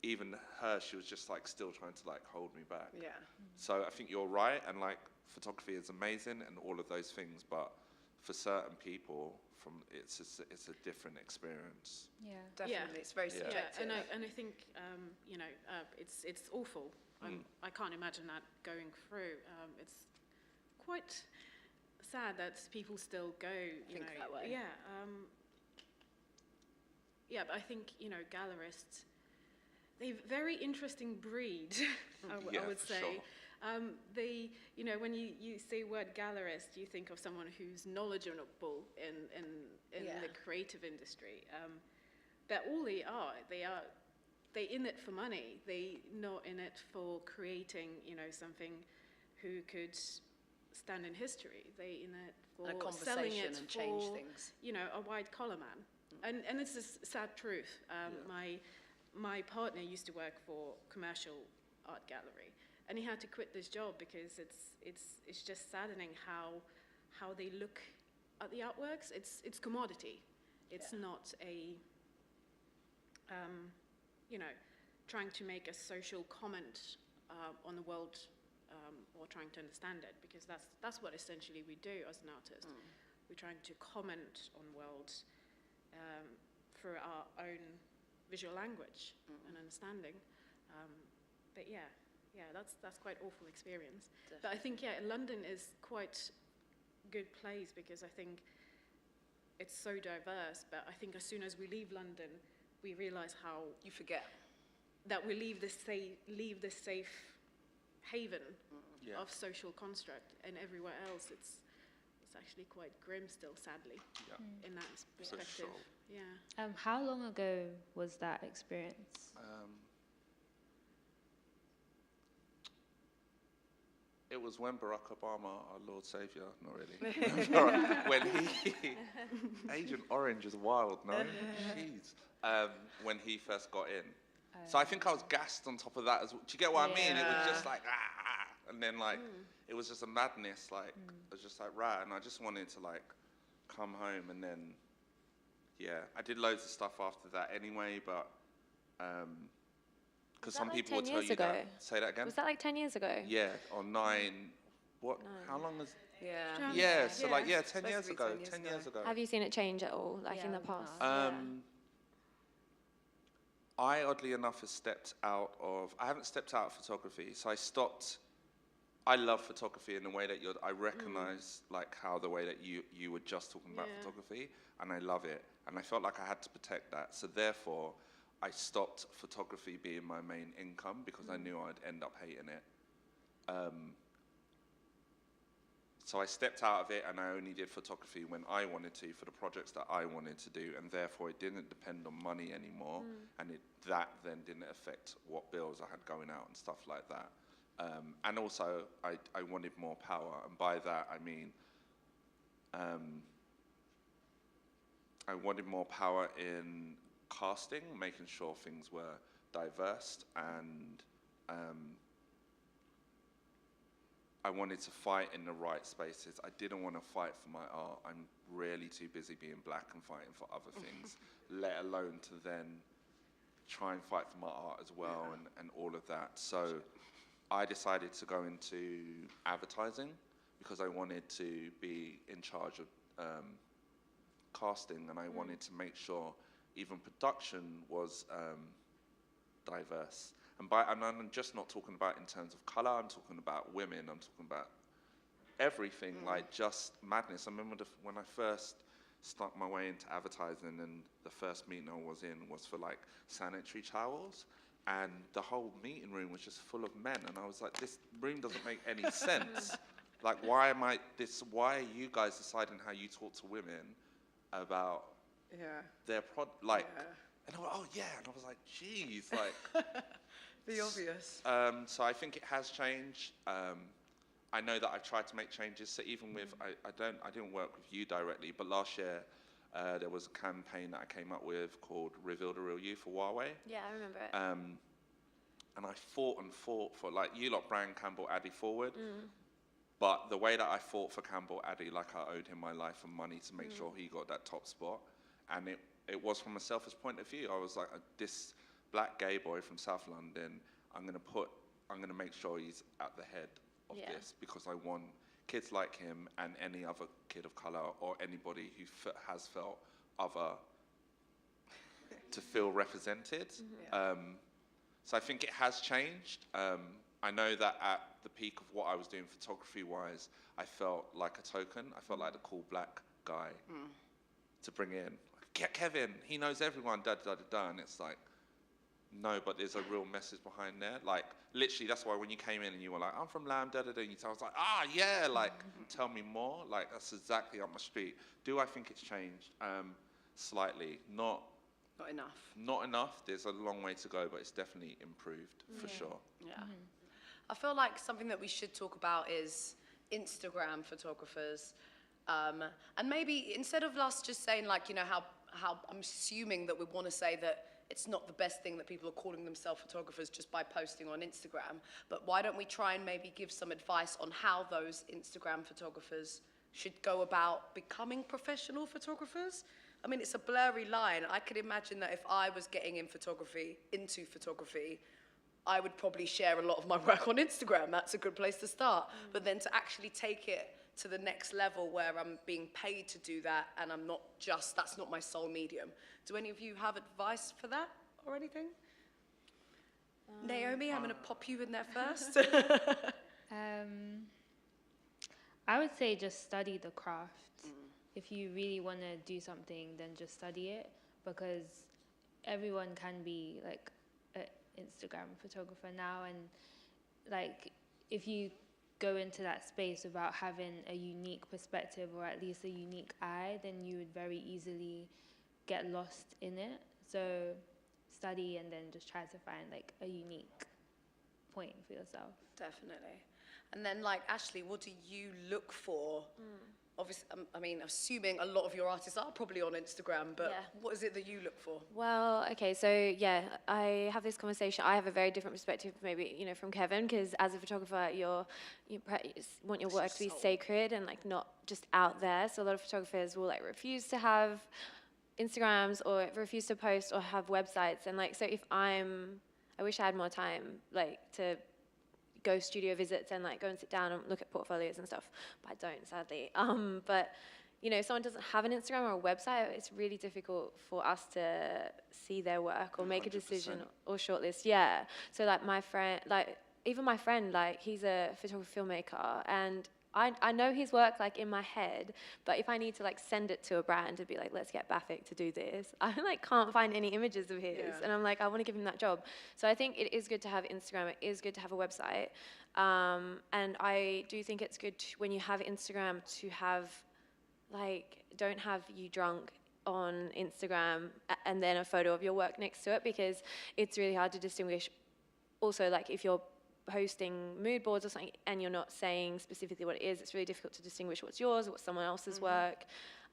Even her, she was just like still trying to like hold me back. Yeah. So I think you're right, and like photography is amazing and all of those things, but for certain people, it's a different experience. Yeah. Definitely. It's very Yeah, subjective. and I think you know it's awful. I can't imagine that going through. It's quite sad that people still go. You Think know, that way. Yeah. but I think, gallerists, they're a very interesting breed, I would for say. sure. They, when you say word gallerist, you think of someone who's knowledgeable in the creative industry. But all they're in it for money. They're not in it for creating, something who could stand in history. They're in it for And a selling conversation it and for, change things. a white collar man. And it's a sad truth. My partner used to work for commercial art gallery, and he had to quit this job because it's just saddening how they look at the artworks. It's commodity. It's not a trying to make a social comment on the world, or trying to understand it, because that's what essentially we do as an artist. We're trying to comment on world through our own visual language and understanding. But that's quite awful experience. Definitely. But I think London is quite good place, because I think it's so diverse. But I think as soon as we leave London, we realise how You forget. that we leave this safe haven Yeah. of social construct, and everywhere else it's actually quite grim still, sadly, Yeah. in that For perspective. sure. Yeah. How long ago was that experience? It was when Barack Obama, our Lord Savior, not really, when he, Agent Orange is wild, no? Jeez. When he first got in. So I think I was gassed on top of that as well. Do you get what I mean? It was just like, and then like, it was just a madness, like, it was just like, right, and I just wanted to like, come home, and then, I did loads of stuff after that anyway, but, because some like people will 10 tell years you ago? that. Say that again? Was that like 10 years ago? Yeah, or 9. What? 9. How long is? Yeah. Yeah, so like 10 Supposed years to be ago. 10 years 10 ago. years ago. Have you seen it change at all, like in Yeah, the it past? has. I, oddly enough, have stepped out of. I haven't stepped out of photography, so I stopped. I love photography in the way that I recognize like how the way that you were just talking about photography, and I love it, and I felt like I had to protect that. So therefore, I stopped photography being my main income, because I knew I'd end up hating it. So I stepped out of it, and I only did photography when I wanted to, for the projects that I wanted to do, and therefore it didn't depend on money anymore, and that then didn't affect what bills I had going out and stuff like that. And also, I wanted more power, and by that I mean, I wanted more power in casting, making sure things were diverse, and I wanted to fight in the right spaces. I didn't want to fight for my art. I'm really too busy being black and fighting for other things, let alone to then try and fight for my art as well, and all of that. So I decided to go into advertising, because I wanted to be in charge of casting, and I wanted to make sure even production was diverse. And I'm just not talking about in terms of colour, I'm talking about women, I'm talking about everything, like just madness. I remember when I first stuck my way into advertising, and the first meeting I was in was for like sanitary towels, and the whole meeting room was just full of men, and I was like, this room doesn't make any sense. Like, why are you guys deciding how you talk to women about their and I went, oh yeah, and I was like, geez, like. The obvious. So I think it has changed. I know that I've tried to make changes. So even with, I didn't work with you directly, but last year there was a campaign that I came up with called Reveal the Real You for Huawei. Yeah, I remember it. And I fought for, like, you lot brand Campbell Addy forward. But the way that I fought for Campbell Addy, like I owed him my life and money to make sure he got that top spot. And it was from a selfish point of view. I was like, this black gay boy from South London, I'm gonna make sure he's at the head of this, because I want kids like him and any other kid of colour, or anybody who has felt other, to feel represented. So I think it has changed. I know that at the peak of what I was doing photography-wise, I felt like a token. I felt like the cool black guy to bring in. Kevin, he knows everyone, da da da da, and it's like, no, but there's a real message behind there. Like, literally, that's why when you came in and you were like, I'm from Lamb, da da da, and I was like, yeah, like, tell me more. Like, that's exactly up my street. Do I think it's changed? Slightly. Not enough. Not enough. There's a long way to go, but it's definitely improved, for sure. Yeah. I feel like something that we should talk about is Instagram photographers. And maybe instead of us just saying, like, you know, how I'm assuming that we want to say that it's not the best thing that people are calling themselves photographers just by posting on Instagram, but why don't we try and maybe give some advice on how those Instagram photographers should go about becoming professional photographers? I mean, it's a blurry line. I could imagine that if I was getting into photography, I would probably share a lot of my work on Instagram. That's a good place to start. But then to actually take it to the next level where I'm being paid to do that and I'm not just, that's not my sole medium. Do any of you have advice for that or anything? Naomi, I'm gonna pop you in there first. I would say just study the craft. If you really want to do something, then just study it, because everyone can be like an Instagram photographer now, and like if you go into that space without having a unique perspective or at least a unique eye, then you would very easily get lost in it. So study and then just try to find like a unique point for yourself. Definitely. And then, like, Ashley, what do you look for? Obviously, I mean, assuming a lot of your artists are probably on Instagram, but what is it that you look for? Well, okay, so yeah, I have this conversation. I have a very different perspective, maybe, you know, from Kevin, because as a photographer, you want your work to be sacred and like not just out there. So a lot of photographers will like refuse to have Instagrams or refuse to post or have websites. And like, so if I wish I had more time, like to go studio visits and like go and sit down and look at portfolios and stuff, but I don't, sadly. But you know, if someone doesn't have an Instagram or a website, it's really difficult for us to see their work or make 100%. A decision or shortlist. Yeah. So like my friend, like even my friend, like he's a photographer filmmaker, and I know his work like in my head, but if I need to like send it to a brand to be like, let's get Bafik to do this, I like can't find any images of his, and I'm like, I want to give him that job. So I think it is good to have Instagram. It is good to have a website, and I do think it's good when you have Instagram to have like, don't have you drunk on Instagram and then a photo of your work next to it, because it's really hard to distinguish. Also, like if you're posting mood boards or something and you're not saying specifically what it is, it's really difficult to distinguish what's yours or what's someone else's work.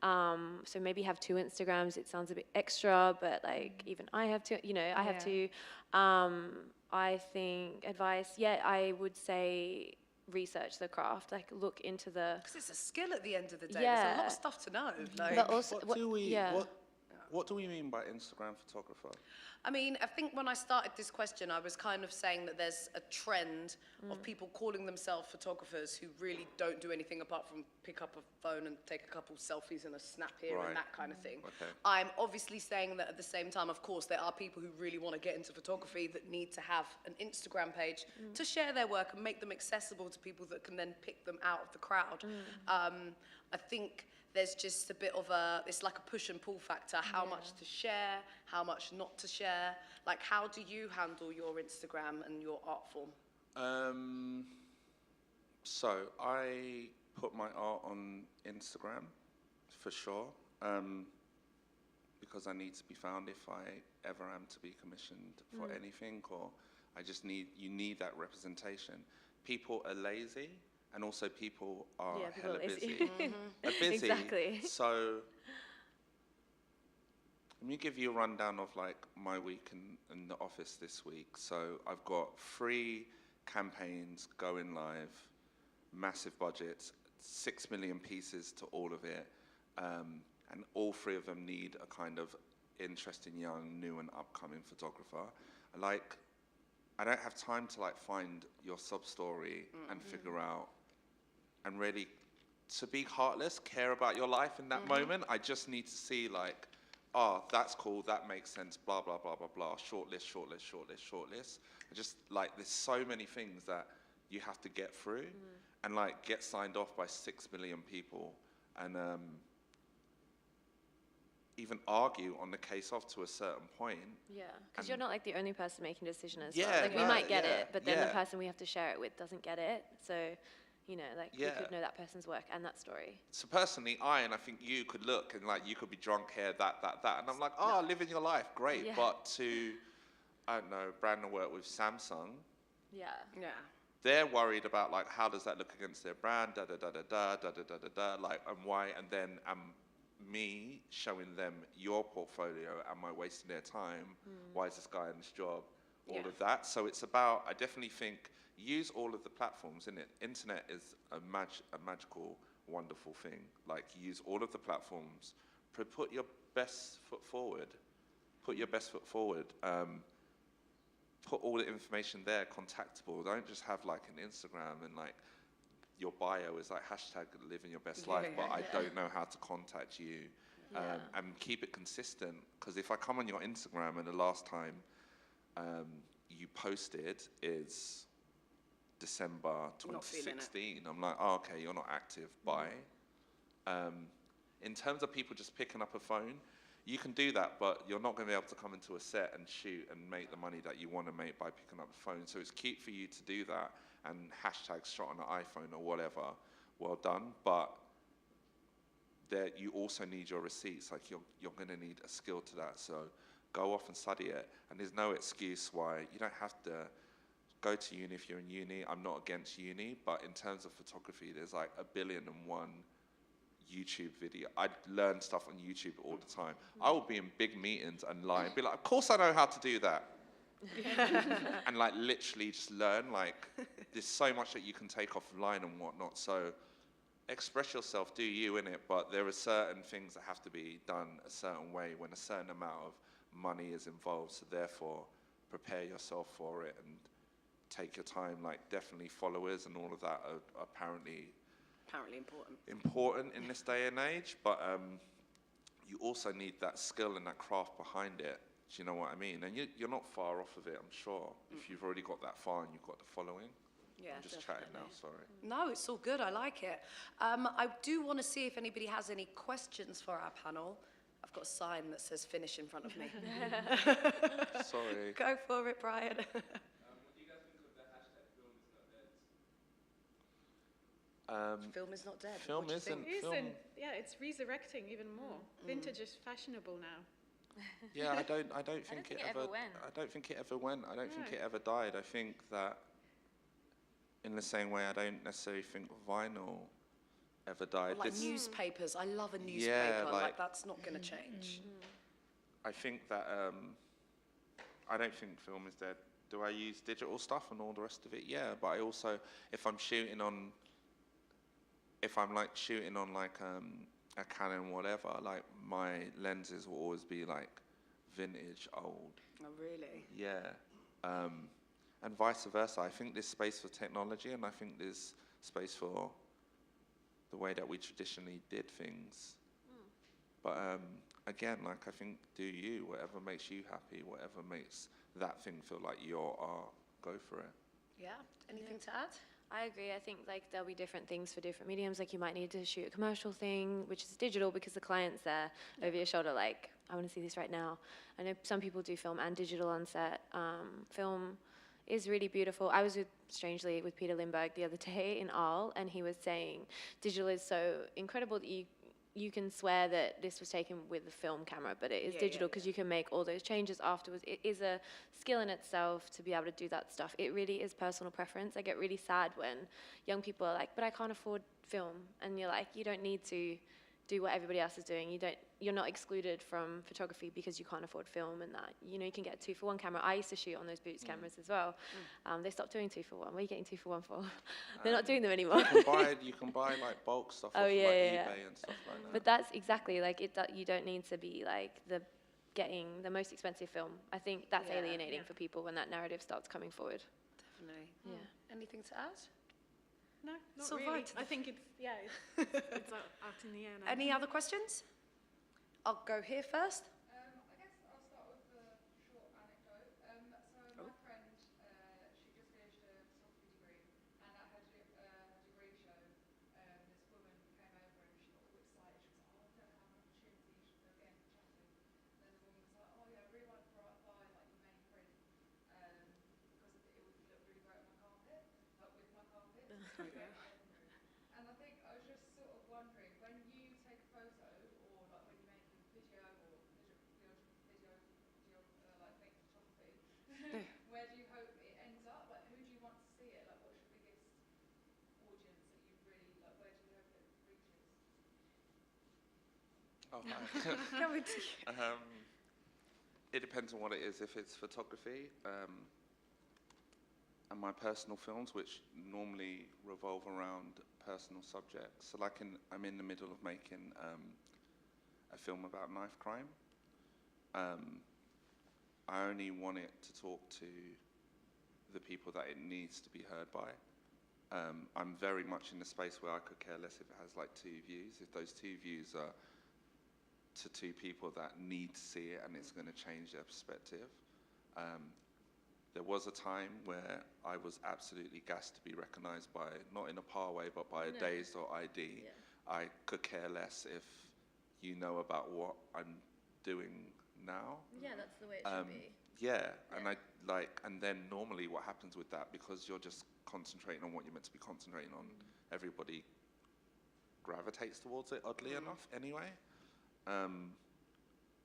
So maybe have 2 Instagrams. It sounds a bit extra, but like even I have 2, you know, I have 2. I think advice, I would say research the craft, like look into the... Because it's a skill at the end of the day. There's a lot of stuff to know. Like, but also, what do we mean by Instagram photographer? I mean, I think when I started this question, I was kind of saying that there's a trend of people calling themselves photographers who really don't do anything apart from pick up a phone and take a couple selfies and a snap here and that kind of thing. Okay. I'm obviously saying that at the same time, of course, there are people who really want to get into photography that need to have an Instagram page to share their work and make them accessible to people that can then pick them out of the crowd. I think there's just a bit of it's like a push and pull factor, how much to share, how much not to share. Like, how do you handle your Instagram and your art form? So I put my art on Instagram, for sure, because I need to be found if I ever am to be commissioned for anything, or you need that representation. People are lazy. And also people are hella busy. Are busy. Exactly. So let me give you a rundown of like my week in the office this week. So I've got 3 campaigns going live, massive budgets, 6 million pieces to all of it. And all 3 of them need a kind of interesting, young, new and upcoming photographer. I don't have time to like find your sub-story and figure out, and really, to be heartless, care about your life in that moment. I just need to see like, that's cool, that makes sense, blah, blah, blah, blah, blah, shortlist, shortlist, shortlist, shortlist. I just, like, there's so many things that you have to get through and like get signed off by 6 million people. And even argue on the case of to a certain point. Yeah, because And- you're not like the only person making a decision as Yeah, well. Like we no, might get yeah, it, but then the yeah. person we have to share it with doesn't get it. So, you know, like we Yeah. could know that person's work and that story. So personally, and I think you could look and like you could be drunk here, that, and I'm like, oh, living your life, great. Yeah. But to, I don't know, Brandon worked with Samsung. Yeah. Yeah. They're worried about like how does that look against their brand, da da da da da da da da da da, like and why, and then me showing them your portfolio, am I wasting their time? Why is this guy in this job? All Yeah. of that. So it's about, I definitely think, use all of the platforms in it. Internet is a magical, wonderful thing. Like use all of the platforms, put your best foot forward. Put your best foot forward. Put all the information there, contactable. Don't just have like an Instagram and like your bio is like hashtag living your best life, but I don't know how to contact you. And keep it consistent, because if I come on your Instagram and the last time you posted is December Not feeling it. 2016, I'm like, oh, okay, you're not active, bye. In terms of people just picking up a phone, you can do that, but you're not going to be able to come into a set and shoot and make the money that you want to make by picking up the phone. So it's cute for you to do that and hashtag shot on an iPhone or whatever. Well done, but there you also need your receipts. Like you're going to need a skill to that. So go off and study it. And there's no excuse why you don't have to go to uni if you're in uni. I'm not against uni, but in terms of photography, there's like 1,000,000,001 YouTube video. I learn stuff on YouTube all the time. I will be in big meetings and lie and be like, of course I know how to do that. And like literally just learn. Like there's so much that you can take offline and whatnot. So express yourself, do you in it, but there are certain things that have to be done a certain way when a certain amount of money is involved. So therefore, prepare yourself for it and take your time. Like definitely followers and all of that are apparently important in this day and age, but you also need that skill and that craft behind it. Do you know what I mean? And you're not far off of it, I'm sure, if you've already got that far and you've got the following. Yeah, I'm just chatting now, sorry. No, it's all good. I like it. I do want to see if anybody has any questions for our panel. I've got a sign that says finish in front of me. Sorry. Go for it, Brian. What do you guys think of the hashtag film is not dead? Film is not dead. Film What do you isn't. think? Film. Yeah, it's resurrecting even more. Vintage is fashionable now. Yeah, I don't think think it it ever. ever went. I don't think it ever went. I don't think No. it ever died. I think that, in the same way, I don't necessarily think vinyl ever died. Like This- newspapers. I love a newspaper. like- Like that's not going to change. I think that I don't think film is dead. Do I use digital stuff and all the rest of it? Yeah, but I also, if I'm like shooting on like a Canon, whatever, like my lenses will always be like vintage, old. Oh, really? Yeah, and vice versa. I think there's space for technology, and I think there's space for the way that we traditionally did things. But again, like I think, do you, whatever makes you happy, whatever makes that thing feel like your art, go for it. Yeah. Anything to add? I agree. I think like there'll be different things for different mediums. Like you might need to shoot a commercial thing, which is digital because the client's there over your shoulder. Like, I want to see this right now. I know some people do film and digital on set. Film is really beautiful. I was strangely with Peter Lindbergh the other day in Arles, and he was saying digital is so incredible that you can swear that this was taken with a film camera, but it is digital because you can make all those changes afterwards. It is a skill in itself to be able to do that stuff. It really is personal preference. I get really sad when young people are like, but I can't afford film. And you're like, you don't need to do what everybody else is doing. You're not excluded from photography because you can't afford film and that. You know, you can get a 2-for-1 camera. I used to shoot on those Boots cameras as well. They stopped doing 2-for-1. What are you getting 2-for-1 for? They're not doing them anymore. You can buy like bulk stuff off Oh, like yeah, eBay yeah. and stuff like that. But that's exactly like it. You don't need to be like getting the most expensive film. I think that's Yeah. alienating for people when that narrative starts coming forward. Definitely. Yeah. Anything to add? No, It's not all really. right. I think it's it's out in the air now. Any other questions? I'll go here first. I guess I'll start with a short anecdote. So my friend, she just finished a photography degree, and at her degree show, this woman came over and she got all excited. She was like, "Oh, I'm going to have an opportunity again to photo. And I think I was just sort of wondering, when you take a photo, or like when you make a video, or like make photography, where do you hope it ends up? Like, who do you want to see it? Like, what's your biggest audience that you really like? Where do you hope it reaches? Oh, hi. Come with you. It depends on what it is. If it's photography, and my personal films, which normally revolve around personal subjects. So like I'm in the middle of making a film about knife crime. I only want it to talk to the people that it needs to be heard by. I'm very much in the space where I could care less if it has like 2 views. If those 2 views are to 2 people that need to see it and it's going to change their perspective. There was a time where I was absolutely gassed to be recognised by, not in a par way, but by a dazed or ID. Yeah. I could care less if you know about what I'm doing now. Yeah, that's the way it should be. Yeah, and then normally what happens with that, because you're just concentrating on what you're meant to be concentrating on, everybody gravitates towards it, oddly enough, anyway.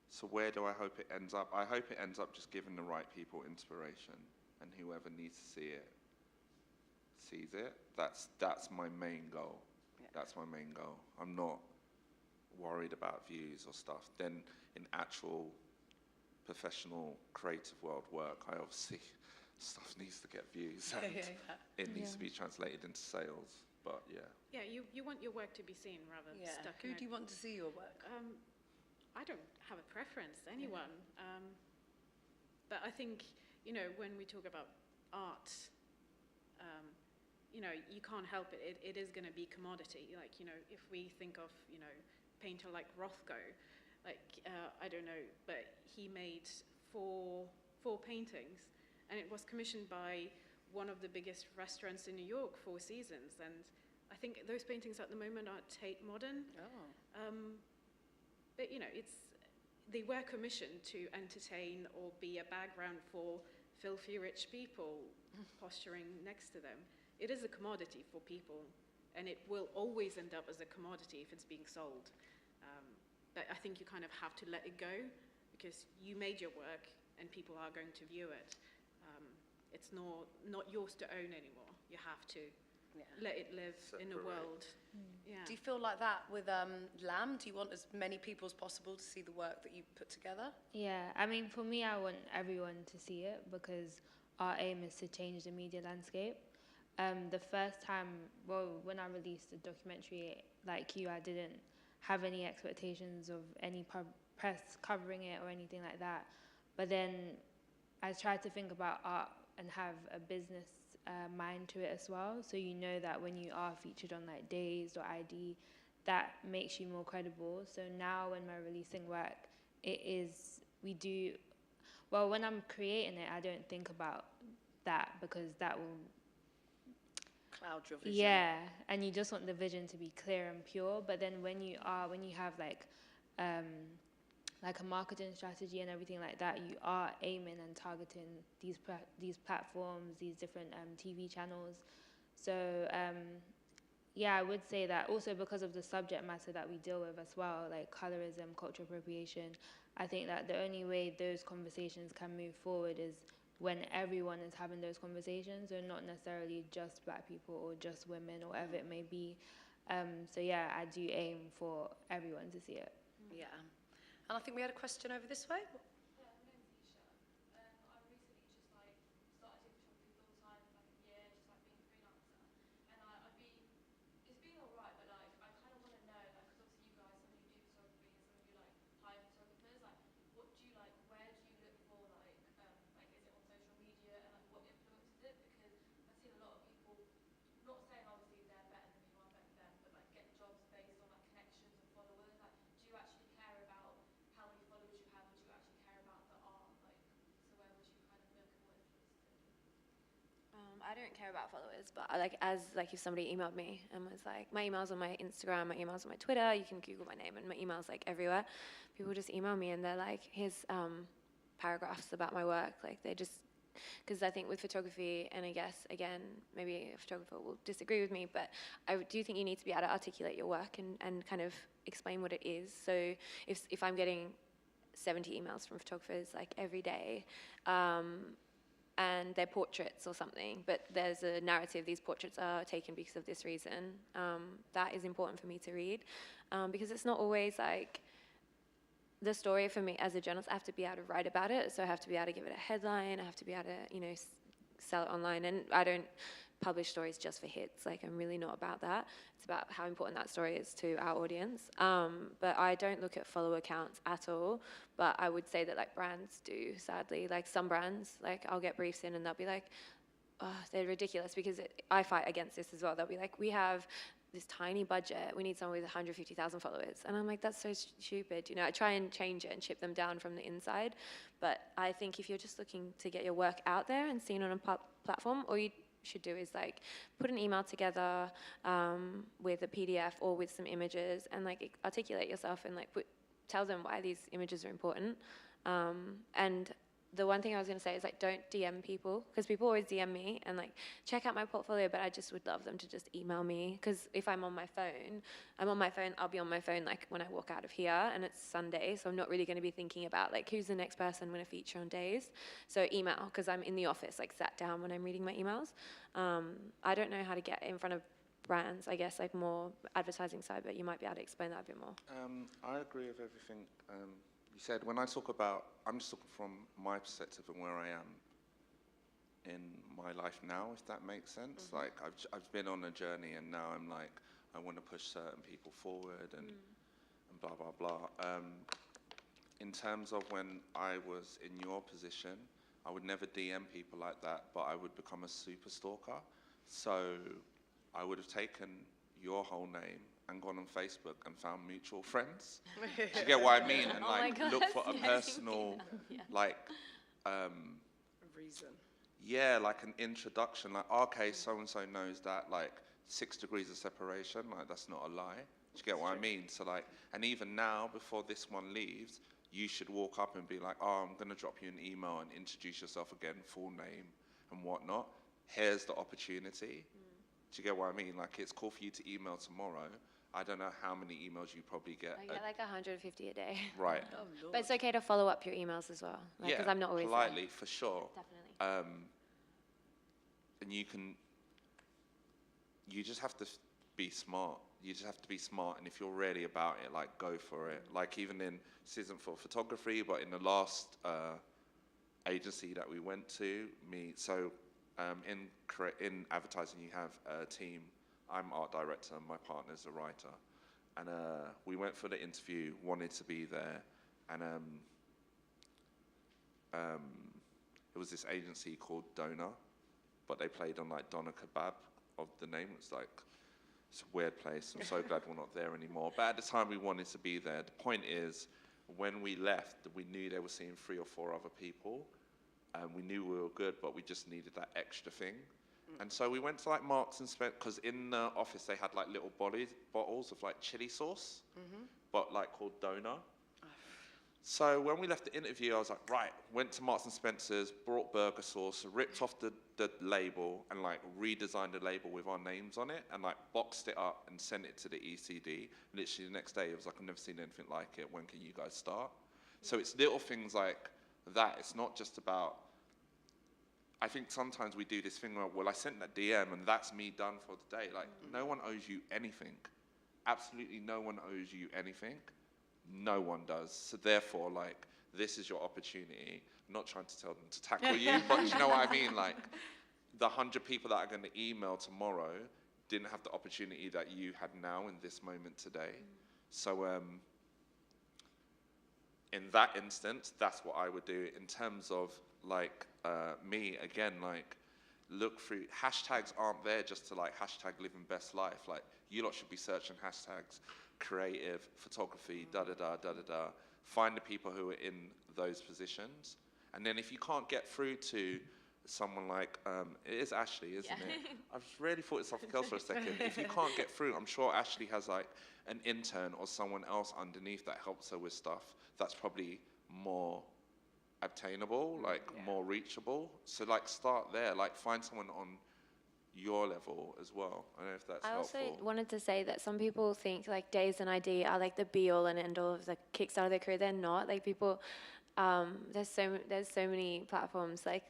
So where do I hope it ends up? I hope it ends up just giving the right people inspiration, and whoever needs to see it sees it. That's my main goal. Yeah. That's my main goal. I'm not worried about views or stuff. Then in actual professional creative world work, I obviously stuff needs to get views and it needs to be translated into sales. But yeah. Yeah, you want your work to be seen rather than stuck Who in do you want to see your work? I don't have a preference, anyone. But I think, when we talk about art, you can't help it. It is going to be commodity. Like, if we think of, painter like Rothko, like, I don't know, but he made four paintings, and it was commissioned by one of the biggest restaurants in New York, Four Seasons, and I think those paintings at the moment are Tate Modern. But they were commissioned to entertain or be a background for filthy rich people posturing next to them. It is a commodity for people, and it will always end up as a commodity if it's being sold. But I think you kind of have to let it go, because you made your work and people are going to view it. It's not yours to own anymore. You have to let it live in the world. Yeah. Do you feel like that with Lamb? Do you want as many people as possible to see the work that you put together? Yeah, I mean, for me, I want everyone to see it because our aim is to change the media landscape. The first time, when I released the documentary, like you, I didn't have any expectations of any press covering it or anything like that. But then I tried to think about art and have a business mind to it as well. So that when you are featured on like Dazed or ID, that makes you more credible. So now when we're releasing work, when I'm creating it, I don't think about that because that will Cloud your vision. Yeah, and you just want the vision to be clear and pure. But then when you have like a marketing strategy and everything like that, you are aiming and targeting these platforms, these different TV channels. So I would say that also because of the subject matter that we deal with as well, like colorism, cultural appropriation. I think that the only way those conversations can move forward is when everyone is having those conversations, or not necessarily just Black people or just women or whatever it may be. I do aim for everyone to see it. Yeah. And I think we had a question over this way. Yeah, my name's Isha. I recently just started doing photography full time for like a year, just like being a freelancer. And it's been alright, but like I kind of want to know, like, because obviously you guys, some of you do photography and some of you like hire photographers. Like, what do you like? Where do you look for? Like is it on social media, and like what influences it? Because I've seen a lot of people, not saying obviously they're better than me or I'm better than them, but like get jobs based on like connections and followers. Like, do you actually care about how many followers you have, or do you actually care about the art? Like, so where would you kind of look and what influences it? I don't care about followers, but if somebody emailed me and was like, my email's on my Instagram, my email's on my Twitter, you can Google my name and my email's like everywhere. People just email me and they're like, here's paragraphs about my work. Like they just Because I think with photography, and I guess, again, maybe a photographer will disagree with me, but I do think you need to be able to articulate your work and kind of explain what it is. So if I'm getting 70 emails from photographers like every day, and they're portraits or something, but there's a narrative, these portraits are taken because of this reason, that is important for me to read, because it's not always like the story for me as a journalist. I have to be able to write about it, so I have to be able to give it a headline, I have to be able to, you know, sell it online, and I don't publish stories just for hits. Like, I'm really not about that. It's about how important that story is to our audience. But I don't look at follower counts at all. But I would say that like brands do, sadly. Like some brands, like I'll get briefs in and they'll be like, oh, they're ridiculous, because I fight against this as well. They'll be like, we have this tiny budget, we need someone with 150,000 followers. And I'm like, that's so stupid. You know, I try and change it and chip them down from the inside. But I think if you're just looking to get your work out there and seen on a platform, all you should do is like put an email together with a PDF or with some images, and like articulate yourself and like tell them why these images are important. And the one thing I was going to say is like, don't DM people, because people always DM me and like check out my portfolio, but I just would love them to just email me, because if I'm on my phone, I'll be on my phone like when I walk out of here, and it's Sunday, so I'm not really going to be thinking about like who's the next person I'm going to feature on days. So email, because I'm in the office like sat down when I'm reading my emails. I don't know how to get in front of brands, I guess, like more advertising side, but you might be able to explain that a bit more. I agree with everything you said. When I talk about, I'm just talking from my perspective and where I am in my life now, if that makes sense. Like I've been on a journey, and now I'm like, I want to push certain people forward and blah blah blah. In terms of when I was in your position, I would never DM people like that, but I would become a super stalker. So I would have taken your whole name and gone on Facebook and found mutual friends. Do you get what I mean? And Oh my like God, look for a yes. personal, like, Reason. yeah, like an introduction. Like, okay, so and so knows that like 6 degrees of separation. Like, that's not a lie. Do you get what I mean? So like, and even now, before this one leaves, you should walk up and be like, oh, I'm gonna drop you an email and introduce yourself again, full name and whatnot. Here's the opportunity. Do you get what I mean? Like, it's cool for you to email tomorrow. I don't know how many emails you probably get. I get like 150 a day. Right. Oh, Lord. But it's okay to follow up your emails as well, because Yeah, I'm not always politely, there. for sure. Definitely. And you just have to be smart. You just have to be smart, and if you're really about it, like, go for it. Like, even this isn't for photography, but in the last agency that we went to, in advertising, you have a team. I'm art director, and my partner's a writer. And we went for the interview, wanted to be there, and it was this agency called Donor, but they played on like Doner Kebab of the name. It's like, it's a weird place. I'm so glad we're not there anymore. But at the time we wanted to be there. The point is, when we left, we knew they were seeing 3 or 4 other people. And we knew we were good, but we just needed that extra thing. And so we went to like Marks and Spencer, because in the office they had like little bottles of like chili sauce, but like called Donor. So when we left the interview, I was like, right, went to Marks and Spencer's, brought burger sauce, ripped off the label, and like redesigned the label with our names on it, and like boxed it up and sent it to the ECD. Literally the next day, it was like, I've never seen anything like it. When can you guys start? So it's little things like that. It's not just about, I think sometimes we do this thing where, well, I sent that DM and that's me done for the day. Like, no one owes you anything. Absolutely no one owes you anything. No one does. So therefore, like, this is your opportunity. I'm not trying to tell them to tackle you, but you know what I mean? Like, the 100 people that are going to email tomorrow didn't have the opportunity that you had now in this moment today. So in that instance, that's what I would do. In terms of like me, again, like, look through, hashtags aren't there just to like hashtag living best life. Like, you lot should be searching hashtags, creative, photography, da-da-da. Find the people who are in those positions. And then if you can't get through to someone like, it is Ashley, isn't it? I've really thought it's something else for a second. If you can't get through, I'm sure Ashley has like an intern or someone else underneath that helps her with stuff that's probably more attainable, like more reachable. So like start there, like find someone on your level as well. I don't know if that's I helpful. also wanted to say that some people think like Days and ID are like the be all and end all of the kickstart of their career. They're not. Like people, there's so many platforms like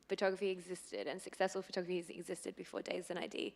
photography existed and successful photography has existed before Days and ID.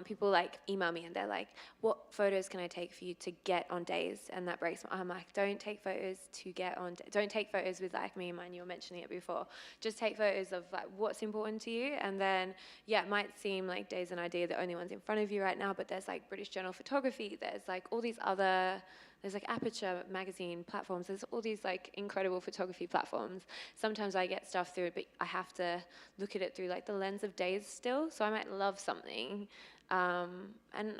People like email me and they're like, what photos can I take for you to get on Days? And that breaks my, I'm like, don't take photos to get on, don't take photos with like me and mine, you were mentioning it before. Just take photos of like what's important to you. And then, yeah, it might seem like Days and ID are the only ones in front of you right now, but there's like British Journal Photography, there's like all these other, there's like Aperture magazine platforms. There's all these like incredible photography platforms. Sometimes I get stuff through it, but I have to look at it through like the lens of Days still. So I might love something. And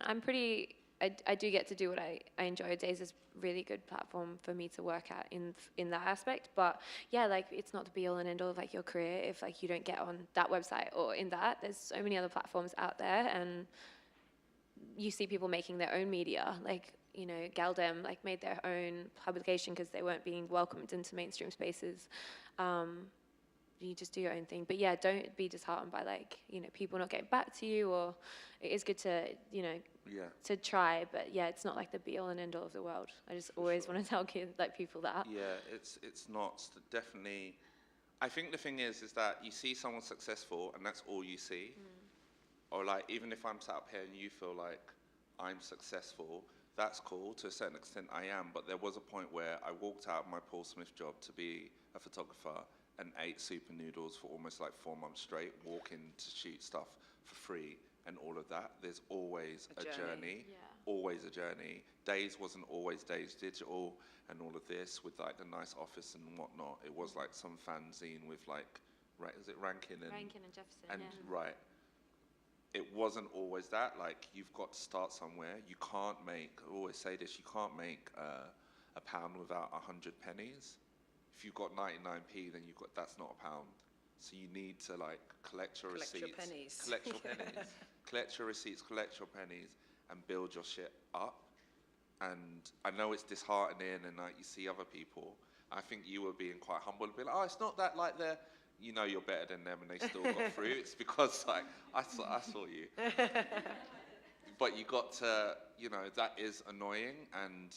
I'm pretty, I do get to do what I enjoy. Days is a really good platform for me to work at in that aspect. But yeah, like it's not the be all and end all of like your career if like you don't get on that website or in that. There's so many other platforms out there, and you see people making their own media, like, you know, Galdem like made their own publication because they weren't being welcomed into mainstream spaces. You just do your own thing. But yeah, don't be disheartened by like, you know, people not getting back to you, or it is good to, you know, to try, but yeah, it's not like the be all and end all of the world. I just always want to tell kids, like people that. Yeah, it's not definitely. I think the thing is that you see someone successful and that's all you see. Or like, even if I'm sat up here and you feel like I'm successful, that's cool. To a certain extent I am, but there was a point where I walked out of my Paul Smith job to be a photographer and ate super noodles for almost like 4 months straight, walking to shoot stuff for free and all of that. There's always a journey. Always a journey. Days wasn't always Days Digital and all of this with like the nice office and whatnot. It was like some fanzine with like, is it Rankin and Jefferson, and right. It wasn't always that. Like, you've got to start somewhere. You can't make, I always say this, you can't make a pound without 100 pennies. If you've got 99p, then that's not a pound. So you need to like collect your receipts. Collect your pennies. Collect your pennies. Collect your receipts, collect your pennies, and build your shit up. And I know it's disheartening, and like you see other people. I think you were being quite humble and being like, oh, it's not that like they're, you know, you're better than them and they still got through. It's because like I saw you. But you got to, you know, that is annoying. And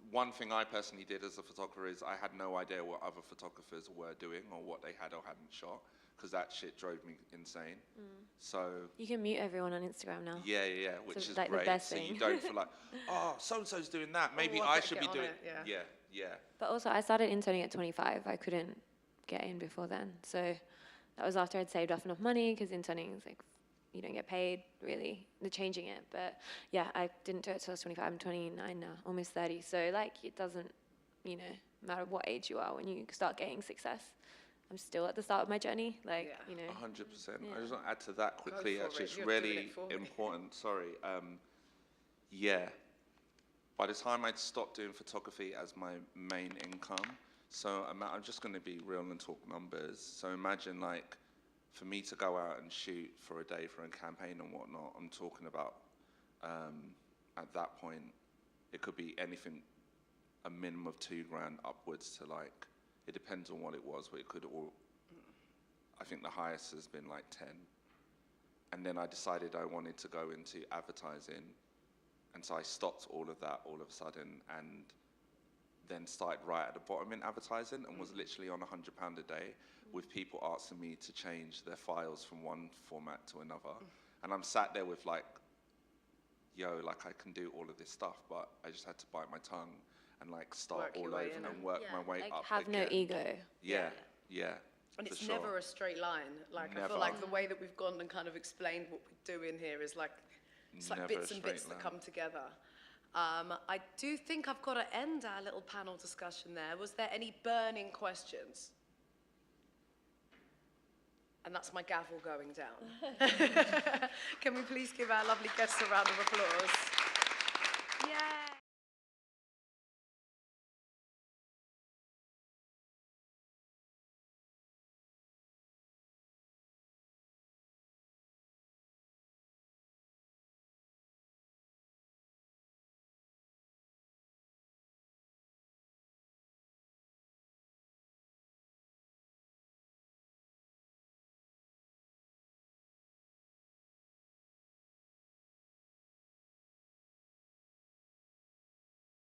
one thing I personally did as a photographer is I had no idea what other photographers were doing or what they had or hadn't shot, because that shit drove me insane. So you can mute everyone on Instagram now. yeah, which is like great. the best so thing. you don't feel like, oh, so-and-so's doing that. Maybe I should be doing it. Yeah. But also, I started interning at 25. I couldn't get in before then. So that was after I'd saved up enough money, because interning is like, you don't get paid, really. They're changing it. But yeah, I didn't do it till I was 25. I'm 29 now, almost 30. So like, it doesn't, you know, matter what age you are when you start getting success. I'm still at the start of my journey, like, you know. 100%. I just want to add to that quickly. Go for Actually, it. it's You're doing really it for me. important. Sorry. Yeah. By the time I'd stopped doing photography as my main income, so I'm just going to be real and talk numbers. So imagine like, for me to go out and shoot for a day for a campaign and whatnot, I'm talking about, at that point, it could be anything, a minimum of $2,000 upwards to like, it depends on what it was, but it could all, I think the highest has been like 10. And then I decided I wanted to go into advertising. And so I stopped all of that all of a sudden, and then started right at the bottom in advertising, and was literally on £100 a day with people asking me to change their files from one format to another. And I'm sat there with like, yo, like I can do all of this stuff, but I just had to bite my tongue and like start Work all your over way in and work my way like, up have again. no ego. Yeah. And for it's sure. never a straight line. Like, I Never. feel like the way that we've gone and kind of explained what we do in here is like, it's like Never a bits and bits straight that line. come together. I do think I've got to end our little panel discussion there. Was there any burning questions? And that's my gavel going down. Can we please give our lovely guests a round of applause?